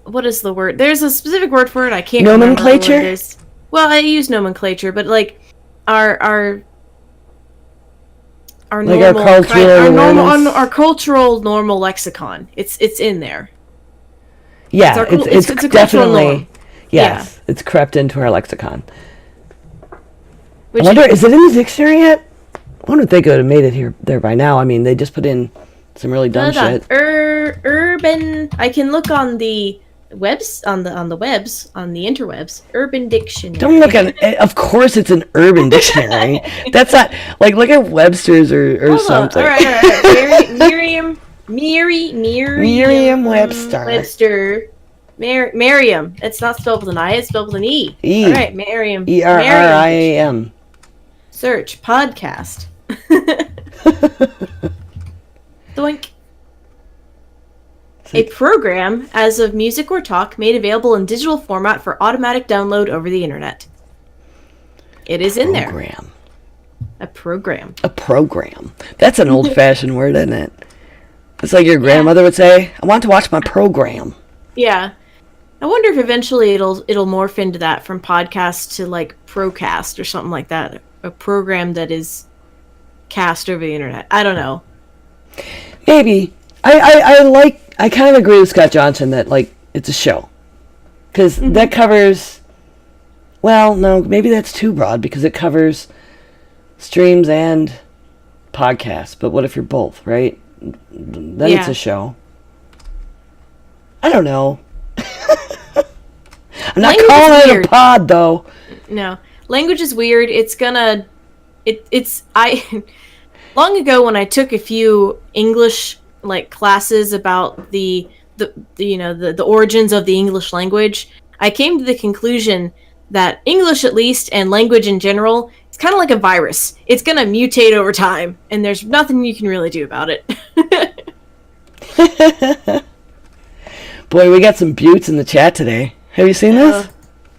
what is the word? There's a specific word for it. I can't remember what it is. Well, I use nomenclature, but our cultural normal lexicon. It's in there.
Yeah, it's definitely yes. Yeah. It's crept into our lexicon. I wonder, is it in the dictionary yet? I wonder if they could have made it there by now. I mean, they just put in some really dumb shit.
Urban. I can look on the webs on the interwebs. Urban Dictionary.
Don't look at it. Of course it's an Urban Dictionary. That's not look at Webster's or something.
All right. Merriam-Webster. Merriam. It's not spelled with an I, it's spelled with an E. All right, Merriam.
Merriam.
Search podcast. Doink. A program as of music or talk made available in digital format for automatic download over the internet. It is in there.
Program.
A program.
A program. That's an old-fashioned word, isn't it? It's like your grandmother would say, I want to watch my program.
Yeah. I wonder if eventually it'll morph into that from podcast to like procast or something like that. A program that is cast over the internet. I don't know.
Maybe. I kind of agree with Scott Johnson that, like, it's a show. Because that covers... Well, no, maybe that's too broad because it covers streams and podcasts. But what if you're both, right? Then it's a show. I don't know. I'm not
Language
calling
is
it
weird.
a pod, though.
No. Language is weird. Long ago when I took a few English like classes about the origins of the English language, I came to the conclusion that English, at least, and language in general, it's kind of like a virus. It's going to mutate over time, and there's nothing you can really do about it.
Boy, we got some buttes in the chat today. Have you seen this?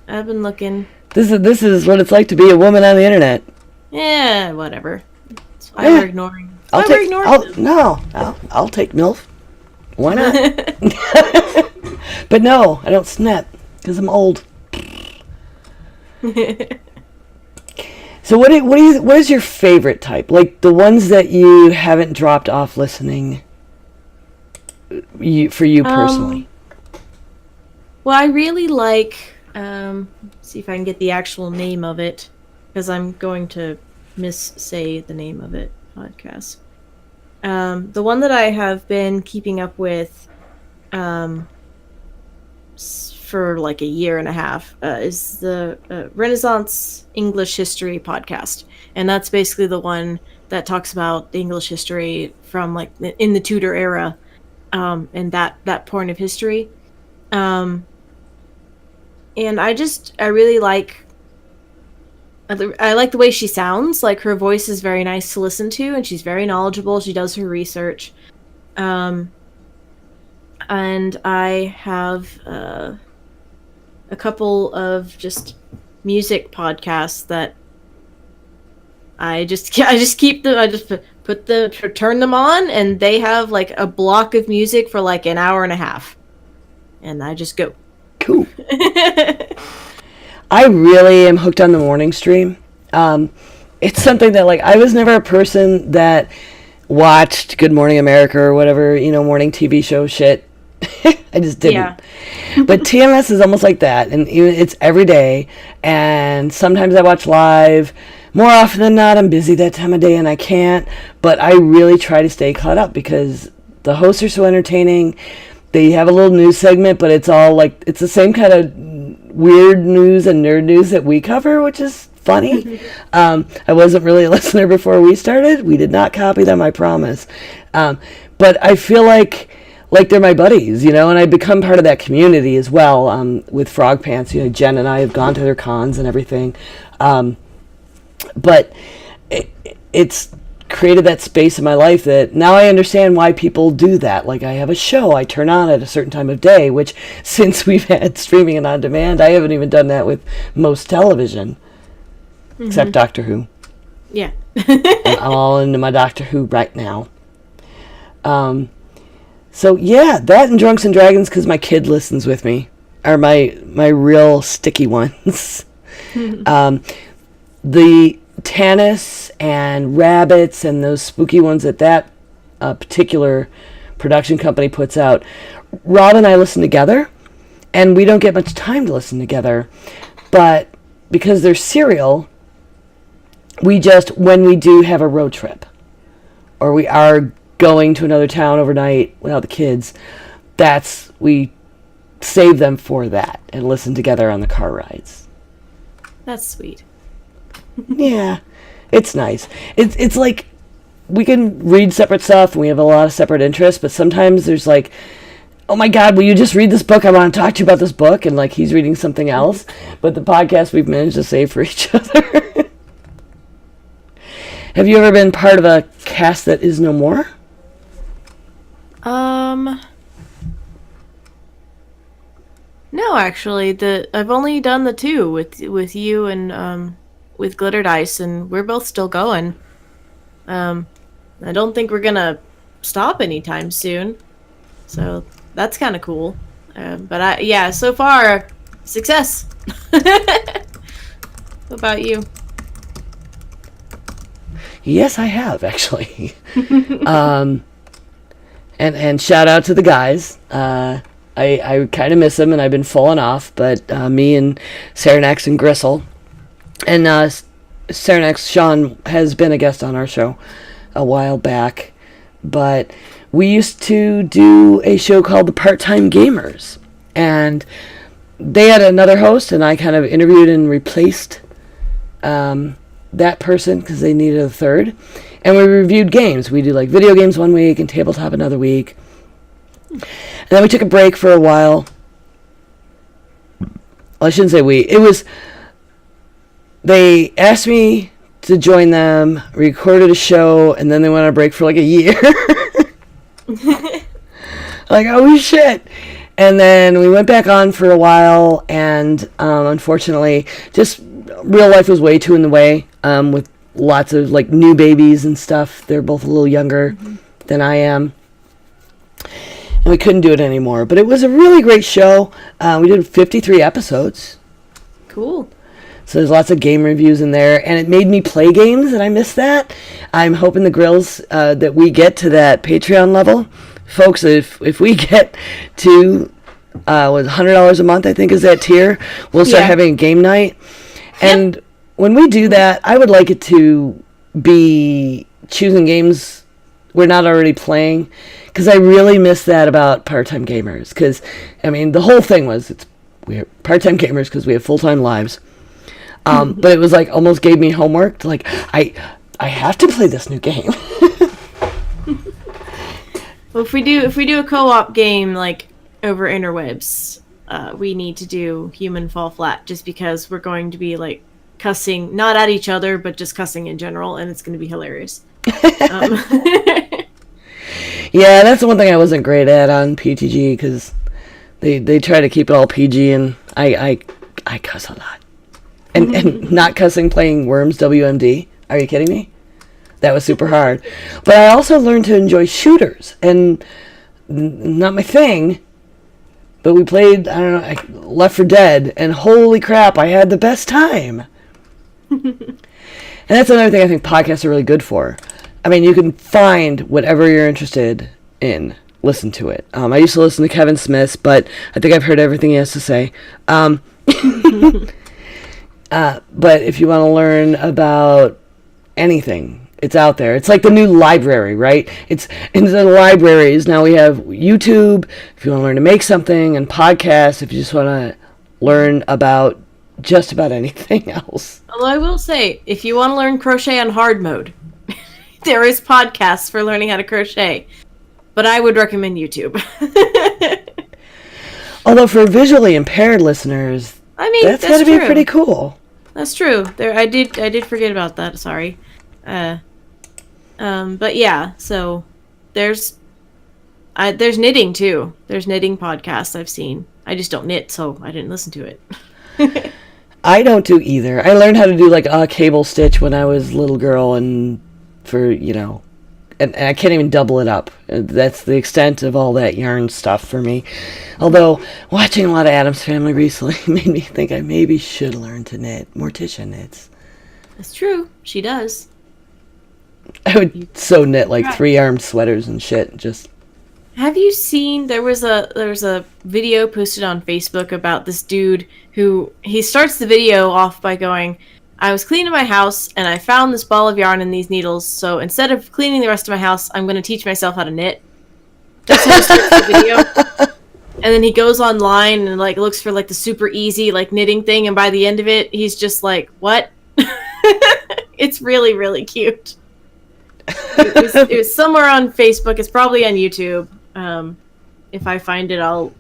I've been looking.
This is what it's like to be a woman on the internet.
Yeah, whatever. That's why we're ignoring.
I'll take MILF. Why not? But no, I don't snap because I'm old. So what is your favorite type? Like the ones that you haven't dropped off listening for you personally?
Well, I really like see if I can get the actual name of it because I'm going to missay the name of it. Podcast. The one that I have been keeping up with for like a year and a half is the Renaissance English History podcast. And that's basically the one that talks about the English history from like in the Tudor era and that point of history. And I really like the way she sounds. Like her voice is very nice to listen to, and she's very knowledgeable. She does her research. And I have a couple of just music podcasts that I just keep them. I just turn them on, and they have like a block of music for like an hour and a half, and I just go.
Cool. I really am hooked on the morning stream. It's something that, like, I was never a person that watched Good Morning America or whatever, morning TV show shit. I just didn't.
Yeah.
But TMS is almost like that, and it's every day, and sometimes I watch live. More often than not, I'm busy that time of day and I can't, but I really try to stay caught up because the hosts are so entertaining. They have a little news segment, but it's all like, it's the same kind of weird news and nerd news that we cover, which is funny. I wasn't really a listener before we started. We did not copy them, I promise. But I feel like they're my buddies, and I become part of that community as well. With Frog Pants, Jen and I have gone to their cons and everything. But it's created that space in my life that now I understand why people do that. Like, I have a show I turn on at a certain time of day, which since we've had streaming and on demand, I haven't even done that with most television, except Doctor Who.
Yeah.
I'm all into my Doctor Who right now. So yeah, that and Drunks and Dragons, because my kid listens with me, are my real sticky ones. The Tannis and Rabbits and those spooky ones that particular production company puts out, Rob and I listen together, and we don't get much time to listen together, but because they're serial, we just, when we do have a road trip, or we are going to another town overnight without the kids, we save them for that and listen together on the car rides.
That's sweet.
Yeah, it's nice. It's like we can read separate stuff and we have a lot of separate interests, but sometimes there's like, oh my God, will you just read this book? I want to talk to you about this book. And like he's reading something else. But the podcast we've managed to save for each other. Have you ever been part of a cast that is no more?
No, actually, I've only done the 2 with you and with Glitter Dice, and we're both still going. I don't think we're gonna stop anytime soon, so that's kind of cool. But so far, success. What about you?
Yes, I have, actually. And shout out to the guys. I kind of miss them, and I've been falling off, but me and Saranax and Gristle, and Saranax, Sean, has been a guest on our show a while back, but we used to do a show called The Part-Time Gamers, and they had another host, and I kind of interviewed and replaced that person because they needed a third. And we reviewed games. We do like video games one week and tabletop another week. And then we took a break for a while. Well, I shouldn't say we. They asked me to join them, recorded a show, and then they went on a break for like a year. Like, oh shit. And then we went back on for a while, and unfortunately, just real life was way too in the way, with lots of like new babies and stuff. They're both a little younger than I am, and we couldn't do it anymore. But it was a really great show. We did 53 episodes.
Cool.
So there's lots of game reviews in there, and it made me play games, and I miss that. I'm hoping the grills that we get to that Patreon level. Folks, if we get to $100 a month, I think is that tier, we'll start having a game night. And when we do that, I would like it to be choosing games we're not already playing, because I really miss that about part-time gamers. Because, I mean, the whole thing was we're part-time gamers because we have full-time lives. But it was like almost gave me homework to like, I have to play this new game.
Well, if we do a co-op game like over interwebs, we need to do Human Fall Flat, just because we're going to be like cussing, not at each other, but just cussing in general, and it's going to be hilarious.
Yeah, that's the one thing I wasn't great at on PTG, because they try to keep it all PG, and I cuss a lot. And not cussing playing Worms WMD. Are you kidding me? That was super hard. But I also learned to enjoy shooters, and not my thing. But we played, I don't know, Left 4 Dead, and holy crap, I had the best time. And that's another thing I think podcasts are really good for. I mean, you can find whatever you're interested in, listen to it. I used to listen to Kevin Smith's, but I think I've heard everything he has to say. But if you want to learn about anything, it's out there. It's like the new library, right? It's in the libraries. Now we have YouTube, if you want to learn to make something, and podcasts, if you just want to learn about just about anything else.
Although I will say, if you want to learn crochet on hard mode, there is podcasts for learning how to crochet. But I would recommend YouTube.
Although for visually impaired listeners,
I mean,
that's got to be pretty cool.
That's true. I did forget about that. Sorry. But yeah. So there's knitting too. There's knitting podcasts I've seen. I just don't knit, so I didn't listen to it.
I don't do either. I learned how to do like a cable stitch when I was a little girl, and for and I can't even double it up. That's the extent of all that yarn stuff for me. Although, watching a lot of Addams Family recently made me think I maybe should learn to knit. Morticia knits.
That's true. She does.
I would so knit like 3-armed sweaters and shit. Just.
Have you seen, there was a video posted on Facebook about this dude who, he starts the video off by going, I was cleaning my house, and I found this ball of yarn and these needles, so instead of cleaning the rest of my house, I'm going to teach myself how to knit. That's how he starts the video. And then he goes online and, like, looks for, like, the super easy, like, knitting thing, and by the end of it, he's just like, what? It's really, really cute. It was somewhere on Facebook. It's probably on YouTube. If I find it, I'll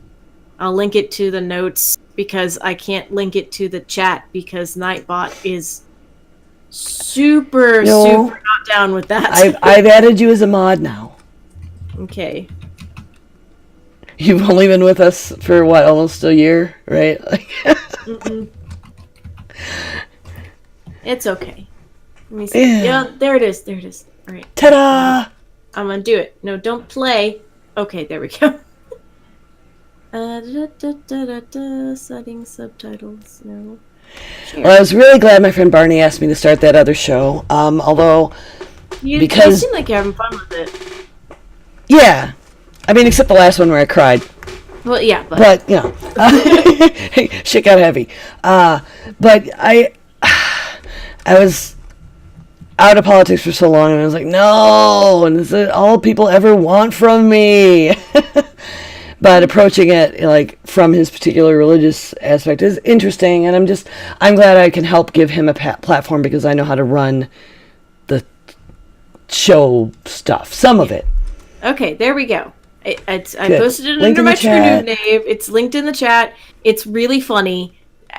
link it to the notes, because I can't link it to the chat because Nightbot is super not down with that.
I've added you as a mod now.
Okay.
You've only been with us for what, almost a year, right?
It's okay. Let me see. Yeah, there it is. There it is. All right.
Ta-da!
I'm gonna do it. No, don't play. Okay, there we go. Settings, subtitles. No. Share.
Well, I was really glad my friend Barney asked me to start that other show. Although,
You seem like you're having fun with it.
Yeah. I mean, except the last one where I cried.
Well, yeah,
but you know, shit got heavy. But I was out of politics for so long, and I was like, no, and this is all people ever want from me. But approaching it like from his particular religious aspect is interesting, and I'm glad I can help give him a platform because I know how to run the show stuff, some of it.
Okay, there we go. I posted it under my true name. It's linked in the chat. It's really funny,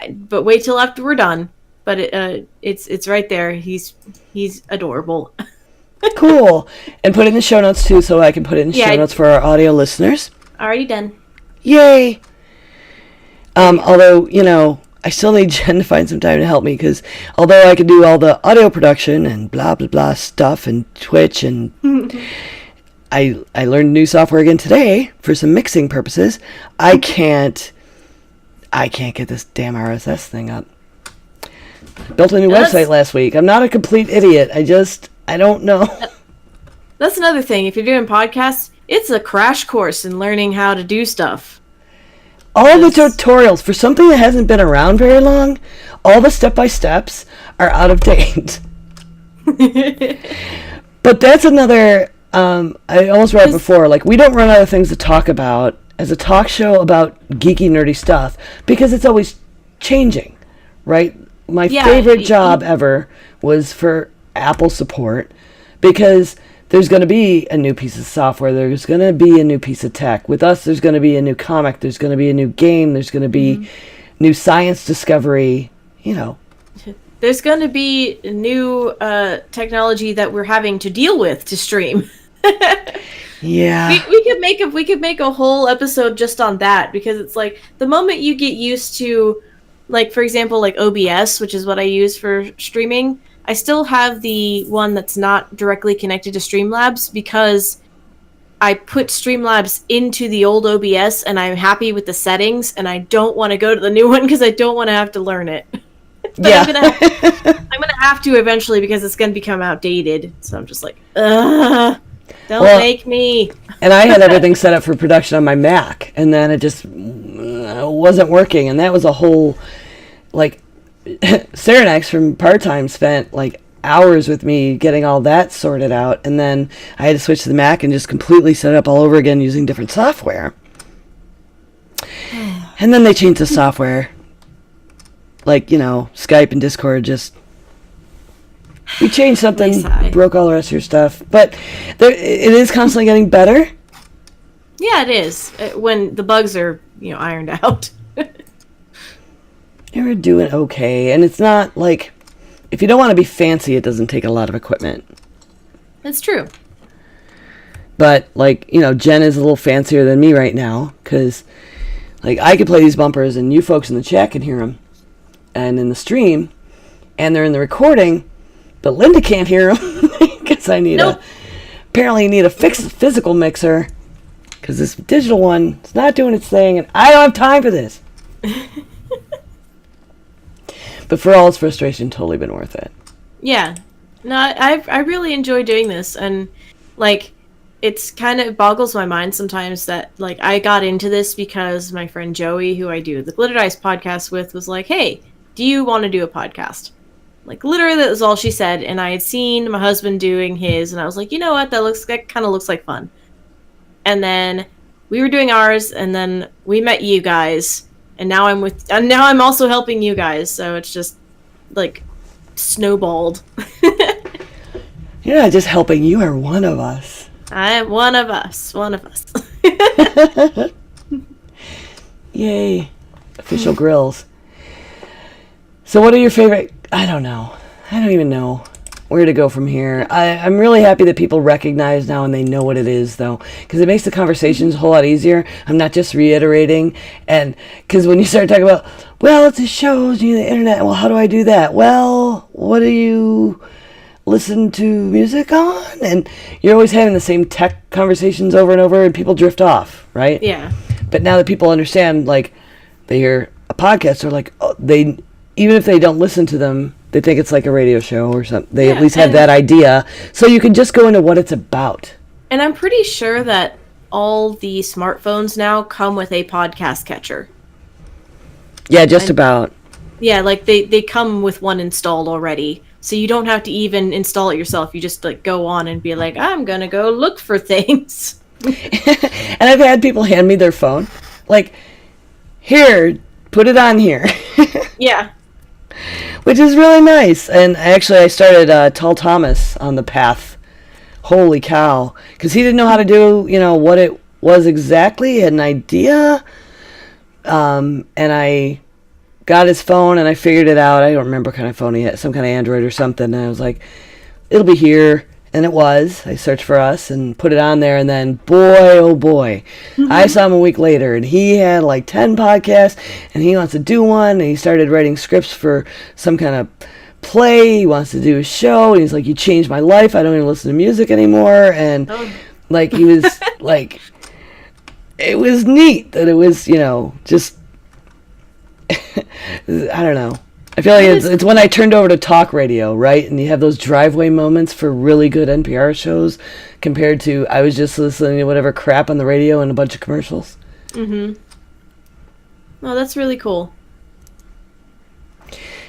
but wait till after we're done. But it's right there. He's adorable.
Cool. And put it in the show notes too, so I can put it in the show notes for our audio listeners.
Already done.
Yay! Although, I still need Jen to find some time to help me, because although I can do all the audio production and blah blah blah stuff and Twitch and I learned new software again today for some mixing purposes, I can't get this damn RSS thing up. Built a new website last week. I'm not a complete idiot. I don't know.
That's another thing. If you're doing podcasts, it's a crash course in learning how to do stuff.
All the tutorials for something that hasn't been around very long, all the step-by-steps are out of date. But that's another, I almost wrote before, like, we don't run out of things to talk about as a talk show about geeky, nerdy stuff, because it's always changing, right? My favorite job ever was for Apple support, because there's going to be a new piece of software. There's going to be a new piece of tech. With us, there's going to be a new comic. There's going to be a new game. There's going to be new science discovery,
There's going to be new technology that we're having to deal with to stream.
Yeah.
We could make a whole episode just on that, because it's like the moment you get used to, like, for example, like OBS, which is what I use for streaming, I still have the one that's not directly connected to Streamlabs because I put Streamlabs into the old OBS and I'm happy with the settings, and I don't want to go to the new one because I don't want to have to learn it.
Yeah.
I'm gonna have to eventually because it's gonna become outdated. So I'm just like, don't make me.
And I had everything set up for production on my Mac, and then it just wasn't working, and that was a whole, like, Serenax from Part-Time spent like hours with me getting all that sorted out, and then I had to switch to the Mac and just completely set it up all over again using different software. And then they changed the software, like, Skype and Discord. We changed something, broke all the rest of your stuff, but it is constantly getting better.
Yeah, it is when the bugs are ironed out.
You're doing okay, and it's not like, if you don't want to be fancy, it doesn't take a lot of equipment.
That's true.
But, like, Jen is a little fancier than me right now, because, like, I could play these bumpers, and you folks in the chat can hear them, and in the stream, and they're in the recording, but Linda can't hear them, because I apparently need a physical mixer, because this digital one is not doing its thing, and I don't have time for this. But for all its frustration, totally been worth it.
Yeah. No, I really enjoy doing this, and, like, it's kind of boggles my mind sometimes that, like, I got into this because my friend Joey, who I do the Glitter Dice podcast with, was like, hey, do you want to do a podcast? Like, literally, that was all she said, and I had seen my husband doing his, and I was like, you know what, that kind of looks like fun. And then we were doing ours, and then we met you guys, and now I'm also helping you guys, so it's just, like, snowballed.
You're not just helping, you are one of us.
I am one of us.
Yay. Official grills. So what are your favorite, I don't know. I don't even know where to go from here. I'm really happy that people recognize now and they know what it is, though, because it makes the conversations a whole lot easier. I'm not just reiterating, and because when you start talking about, well, it's a show, you know, the internet, well, how do I do that? Well, what do you listen to music on? And you're always having the same tech conversations over and over, and people drift off, right?
Yeah.
But now that people understand, like, they hear a podcast, they're like, oh, they, even if they don't listen to them, they think it's like a radio show or something. They at least have that idea. So you can just go into what it's about.
And I'm pretty sure that all the smartphones now come with a podcast catcher.
Yeah, just about.
Yeah, like they come with one installed already. So you don't have to even install it yourself. You just like go on and be like, I'm going to go look for things.
And I've had people hand me their phone. Like, here, put it on here.
Yeah.
Which is really nice. And actually, I started Tall Thomas on the path. Holy cow. Because he didn't know how to do, you know, what it was exactly. He had an idea. And I got his phone and I figured it out. I don't remember what kind of phone he had. Some kind of Android or something. And I was like, it'll be here. And it was. I searched for us and put it on there. And then, boy, oh boy. I saw him a week later. And he had like 10 podcasts. And he wants to do one. And he started writing scripts for some kind of play. He wants to do a show. And he's like, you changed my life. I don't even listen to music anymore. And like, he was like, it was neat that it was, you know, just, I don't know. I feel like it's when I turned over to talk radio, right? And you have those driveway moments for really good NPR shows compared to I was just listening to whatever crap on the radio and a bunch of commercials.
Mm-hmm. Oh, that's really cool.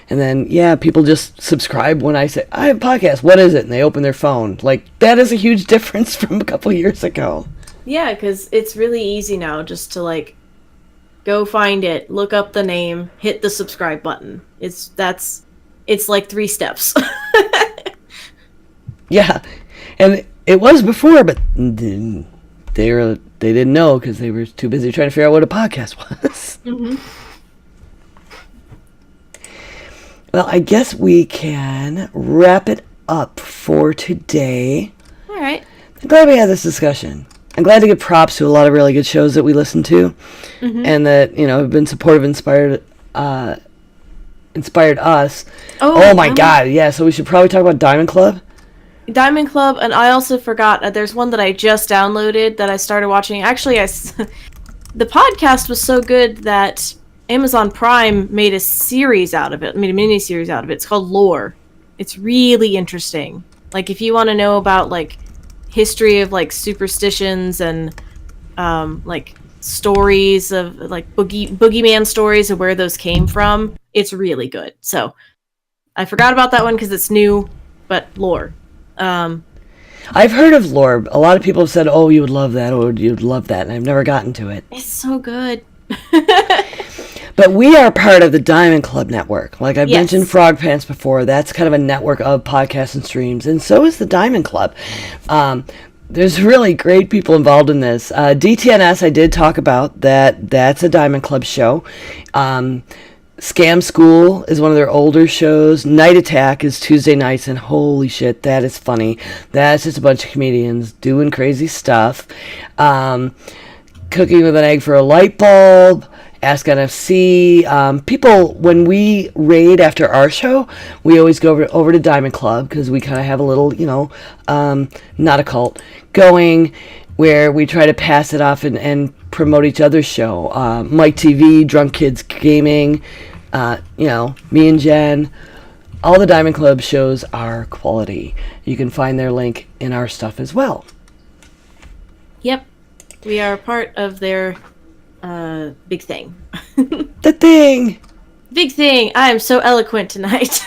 And then, yeah, people just subscribe when I say, I have a podcast. What is it? And they open their phone. Like, that is a huge difference from a couple years ago.
Yeah, because it's really easy now just to, like, go find it, look up the name, hit the subscribe button. It's like 3 steps.
Yeah, and it was before, but they didn't know because they were too busy trying to figure out what a podcast was.
Mm-hmm.
Well, I guess we can wrap it up for today.
All right.
I'm glad we had this discussion. I'm glad to give props to a lot of really good shows that we listen to, and that, you know, have been supportive, inspired us. Oh my God, yeah. So we should probably talk about Diamond Club.
Diamond Club, and I also forgot there's one that I just downloaded that I started watching. Actually, the podcast was so good that Amazon Prime made a series out of it, made a mini series out of it. It's called Lore. It's really interesting. Like, if you want to know about like history of like superstitions and like stories of like boogeyman stories of where those came from, it's really good. So I forgot about that one because it's new, but Lore.
I've heard of Lore. A lot of people have said, oh, you would love that, or you'd love that, and I've never gotten to it.
It's so good.
But we are part of the Diamond Club network. Like I've mentioned Frog Pants before, that's kind of a network of podcasts and streams, and so is the Diamond Club. There's really great people involved in this. DTNS, I did talk about that. That's a Diamond Club show. Scam School is one of their older shows. Night Attack is Tuesday nights, and holy shit, that is funny. That's just a bunch of comedians doing crazy stuff. Cooking with an Egg for a Light Bulb. Ask NFC. People, when we raid after our show, we always go over to Diamond Club because we kind of have a little, you know, not a cult going where we try to pass it off and promote each other's show. Mike TV, Drunk Kids Gaming, you know, me and Jen. All the Diamond Club shows are quality. You can find their link in our stuff as well.
Yep. We are part of their big thing.
The thing!
Big thing! I am so eloquent tonight.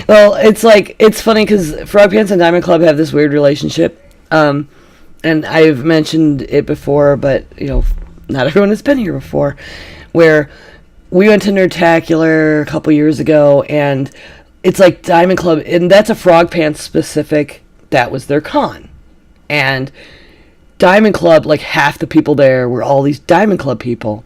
Well, it's funny because Frog Pants and Diamond Club have this weird relationship. And I've mentioned it before, but, you know, not everyone has been here before, where we went to Nerdtacular a couple years ago, and it's like Diamond Club, and that's a Frog Pants specific, that was their con. And Diamond Club, like half the people there were all these Diamond Club people.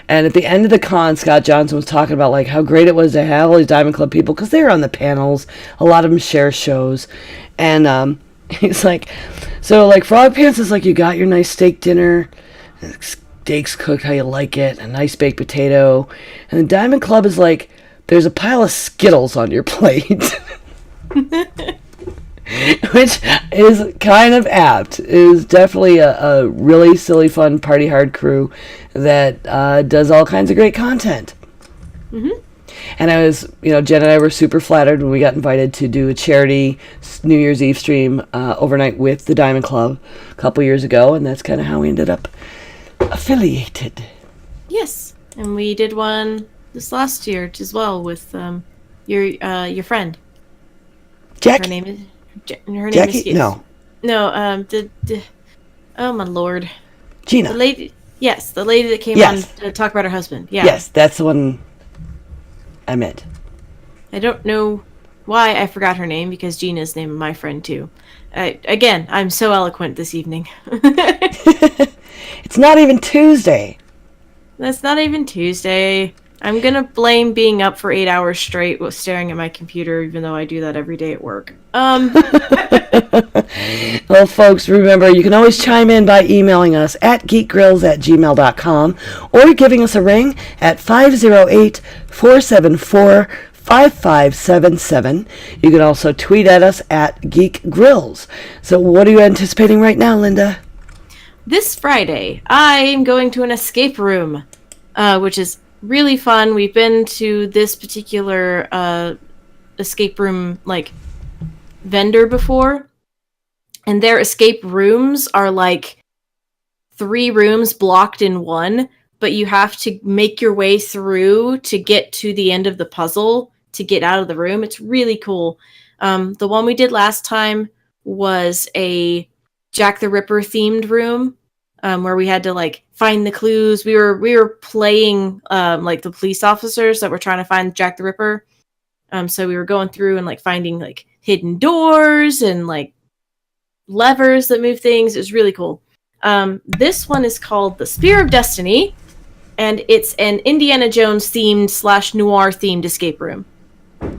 And at the end of the con, Scott Johnson was talking about like how great it was to have all these Diamond Club people because they were on the panels. A lot of them share shows, and he's like, so like Frog Pants is like you got your nice steak dinner, steak's cooked how you like it, a nice baked potato, and the Diamond Club is like there's a pile of Skittles on your plate. Which is kind of apt. It is definitely a really silly, fun, party hard crew that does all kinds of great content.
Mm-hmm.
And I was, Jen and I were super flattered when we got invited to do a charity New Year's Eve stream overnight with the Diamond Club a couple years ago, and that's kind of how we ended up affiliated.
Yes, and we did one this last year as well with your friend.
Jackie?
Her name is
Jackie? No.
No, oh my lord.
Gina.
The lady that came on to talk about her husband. Yeah.
Yes, that's the one I meant.
I don't know why I forgot her name because Gina's name of my friend too. Again, I'm so eloquent this evening.
It's not even Tuesday.
That's not even Tuesday. I'm gonna blame being up for 8 hours straight with staring at my computer, even though I do that every day at work.
Well, folks, remember, you can always chime in by emailing us at geekgrills@gmail.com or giving us a ring at 508-474-5577. You can also tweet at us at geekgrills. So what are you anticipating right now, Linda?
This Friday, I'm going to an escape room, which is really fun. We've been to this particular escape room vendor before, and their escape rooms are like 3 rooms blocked in one, but you have to make your way through to get to the end of the puzzle to get out of the room. It's really cool. The one we did last time was a Jack the Ripper themed room, where we had to find the clues. We were playing the police officers that were trying to find Jack the Ripper. So we were going through and finding hidden doors and levers that move things. It was really cool. This one is called the Spear of Destiny, and it's an Indiana Jones themed / noir themed escape room.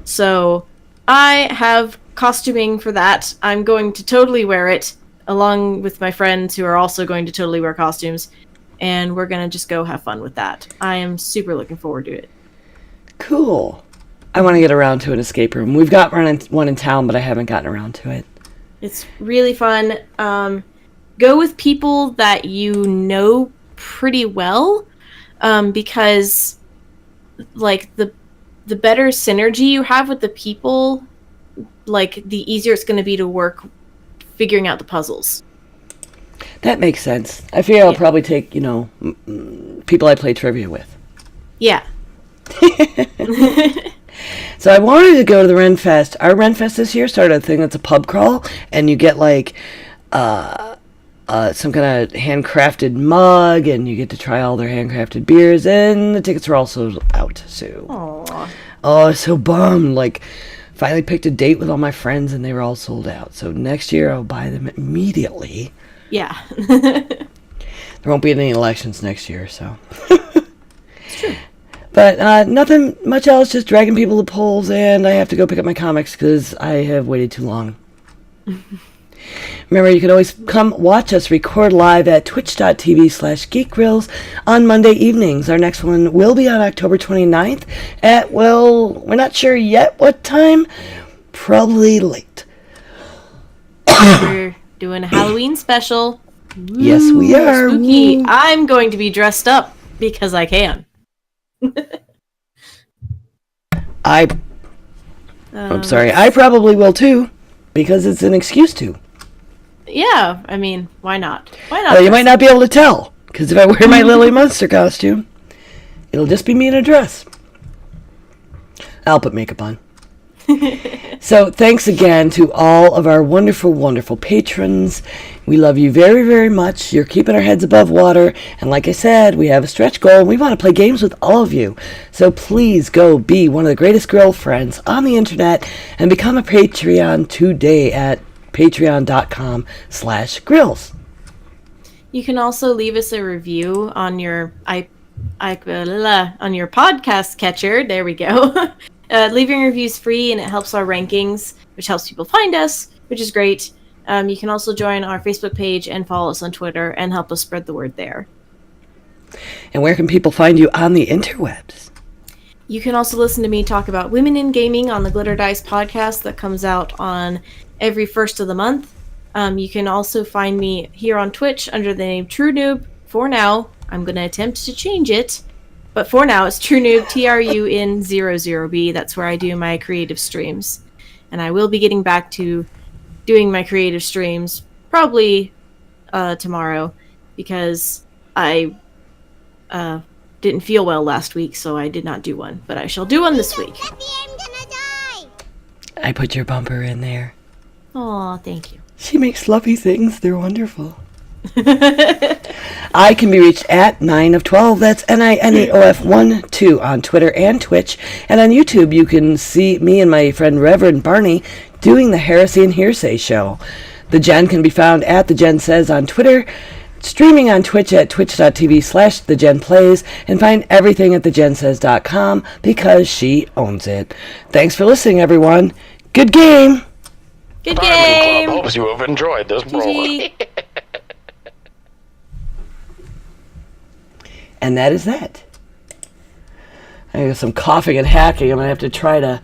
So I have costuming for that. I'm going to totally wear it, along with my friends who are also going to totally wear costumes, and we're going to just go have fun with that. I am super looking forward to it.
Cool. I want to get around to an escape room. We've got one in town, but I haven't gotten around to it.
It's really fun. Go with people that you know pretty well, because the better synergy you have with the people, the easier it's going to be to work figuring out the puzzles.
That makes sense. I figure I'll probably take, people I play trivia with.
Yeah.
So I wanted to go to the Renfest. Our Renfest this year started a thing that's a pub crawl, and you get some kind of handcrafted mug, and you get to try all their handcrafted beers, and the tickets are also out. So,
Aww.
Oh, I was so bummed. Finally picked a date with all my friends, and they were all sold out. So next year I'll buy them immediately.
Yeah.
There won't be any elections next year, so.
It's true.
But nothing much else, just dragging people to polls, and I have to go pick up my comics because I have waited too long. Remember, you can always come watch us record live at twitch.tv/geekgrills on Monday evenings. Our next one will be on October 29th at, we're not sure yet what time. Probably late.
We're doing a Halloween special.
Yes, we are.
Spooky. I'm going to be dressed up because I can.
I'm sorry. I probably will too, because it's an excuse to.
Yeah, I mean, why not? Why not?
Well, you might not be able to tell, because if I wear my Lily Munster costume, it'll just be me in a dress. I'll put makeup on. So thanks again to all of our wonderful, wonderful patrons. We love you very, very much. You're keeping our heads above water. And like I said, we have a stretch goal, and we want to play games with all of you. So please go be one of the greatest girlfriends on the internet and become a Patreon today at patreon.com/grills.
You can also leave us a review on your on your podcast catcher. There we go. Leaving reviews free, and it helps our rankings, which helps people find us, which is great. You can also join our Facebook page and follow us on Twitter and help us spread the word there.
And where can people find you on the interwebs?
You can also listen to me talk about women in gaming on the Glitter Dice podcast that comes out on every first of the month. You can also find me here on Twitch under the name True Noob. For now, I'm going to attempt to change it. But for now, it's True Noob, TRUN00B. That's where I do my creative streams. And I will be getting back to doing my creative streams probably tomorrow, because I didn't feel well last week, so I did not do one. But I shall do one this week.
I put your bumper in there.
Aw, thank you.
She makes fluffy things. They're wonderful. I can be reached at 9 of 12. That's NINAOF12 on Twitter and Twitch. And on YouTube, you can see me and my friend Reverend Barney doing the Heresy and Hearsay show. The Gen can be found at The Gen Says on Twitter, streaming on Twitch at twitch.tv/TheGenPlays, and find everything at thegensays.com because she owns it. Thanks for listening, everyone. Good game!
Good
Diamond
game!
Club hopes you have enjoyed this brawl.
GG.
And that is that. I got some coughing and hacking. I'm gonna have to try to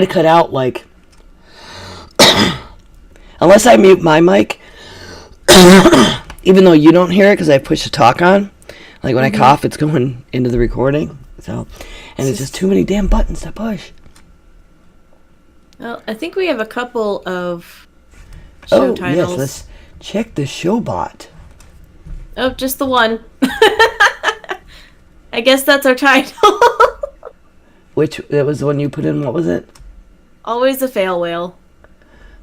cut out, like, unless I mute my mic, even though you don't hear it because I push the talk on. Like when I cough, it's going into the recording. So, and it's just too many damn buttons to push.
Well, I think we have a couple of show titles.
Yes, let's check the show bot.
Oh, just the one. I guess that's our title.
Which, that was the one you put in, what was it?
Always a fail whale.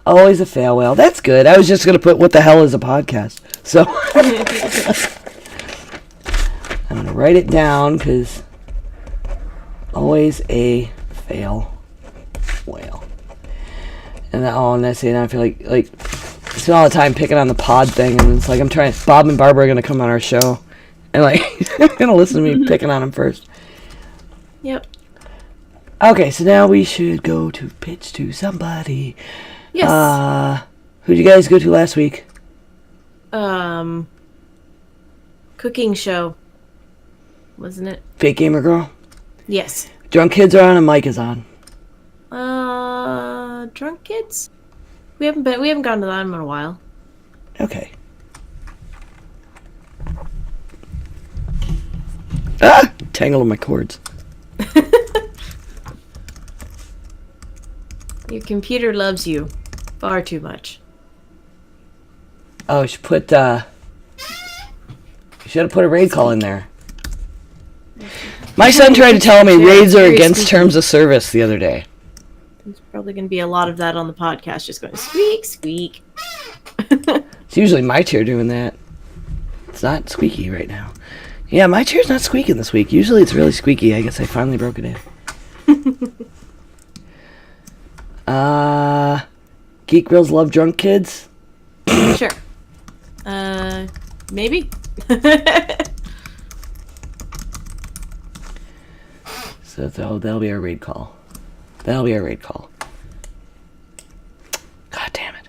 Always a fail whale. That's good. I was just going to put what the hell is a podcast. So, I'm going to write it down because always a fail whale. And that's it. I feel like I spend all the time picking on the pod thing, and it's like Bob and Barbara are going to come on our show, and like, they're going to listen to me picking on them first.
Yep.
Okay, so now we should go to pitch to somebody.
Yes.
Who'd you guys go to last week?
Cooking show. Wasn't it?
Fake Gamer Girl?
Yes.
Drunk Kids are on and Mike is on.
Drunk Kids? We haven't gone to that in a while.
Okay. Tangle in my cords.
Your computer loves you far too much.
Oh, you should you should have put a raid call in there. My son tried to tell me raids are against terms of service the other day.
There's probably going to be a lot of that on the podcast, just going squeak, squeak.
It's usually my chair doing that. It's not squeaky right now. Yeah, my chair's not squeaking this week. Usually it's really squeaky. I guess I finally broke it in. Geek Girls love drunk kids?
Sure. Maybe.
So that'll be our raid call. That'll be our raid call. God damn it.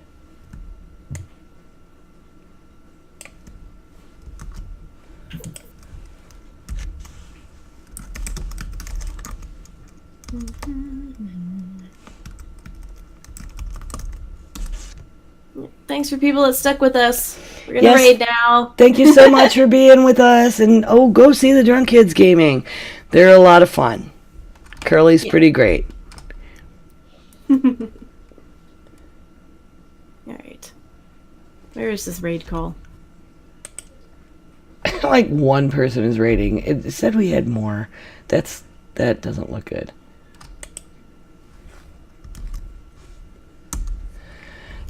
Thanks for people that stuck with us. We're gonna raid now.
Thank you so much for being with us, and go see the Drunk Kids gaming. They're a lot of fun. Curly's pretty great.
Alright. Where is this raid call?
Like one person is raiding. It said we had more. That doesn't look good.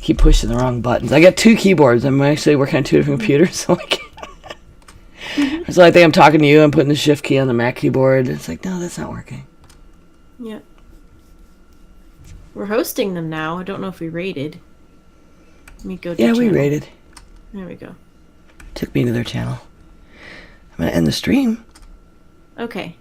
Keep pushing the wrong buttons. I got two keyboards. I'm actually working on two different computers, so I can't. So I think I'm talking to you. I'm putting the shift key on the Mac keyboard. It's like, no, that's not working.
Yeah. We're hosting them now. I don't know if we rated. Let me go to
Yeah, we
channel.
rated.
There we go.
Took me to their channel. I'm gonna end the stream.
Okay.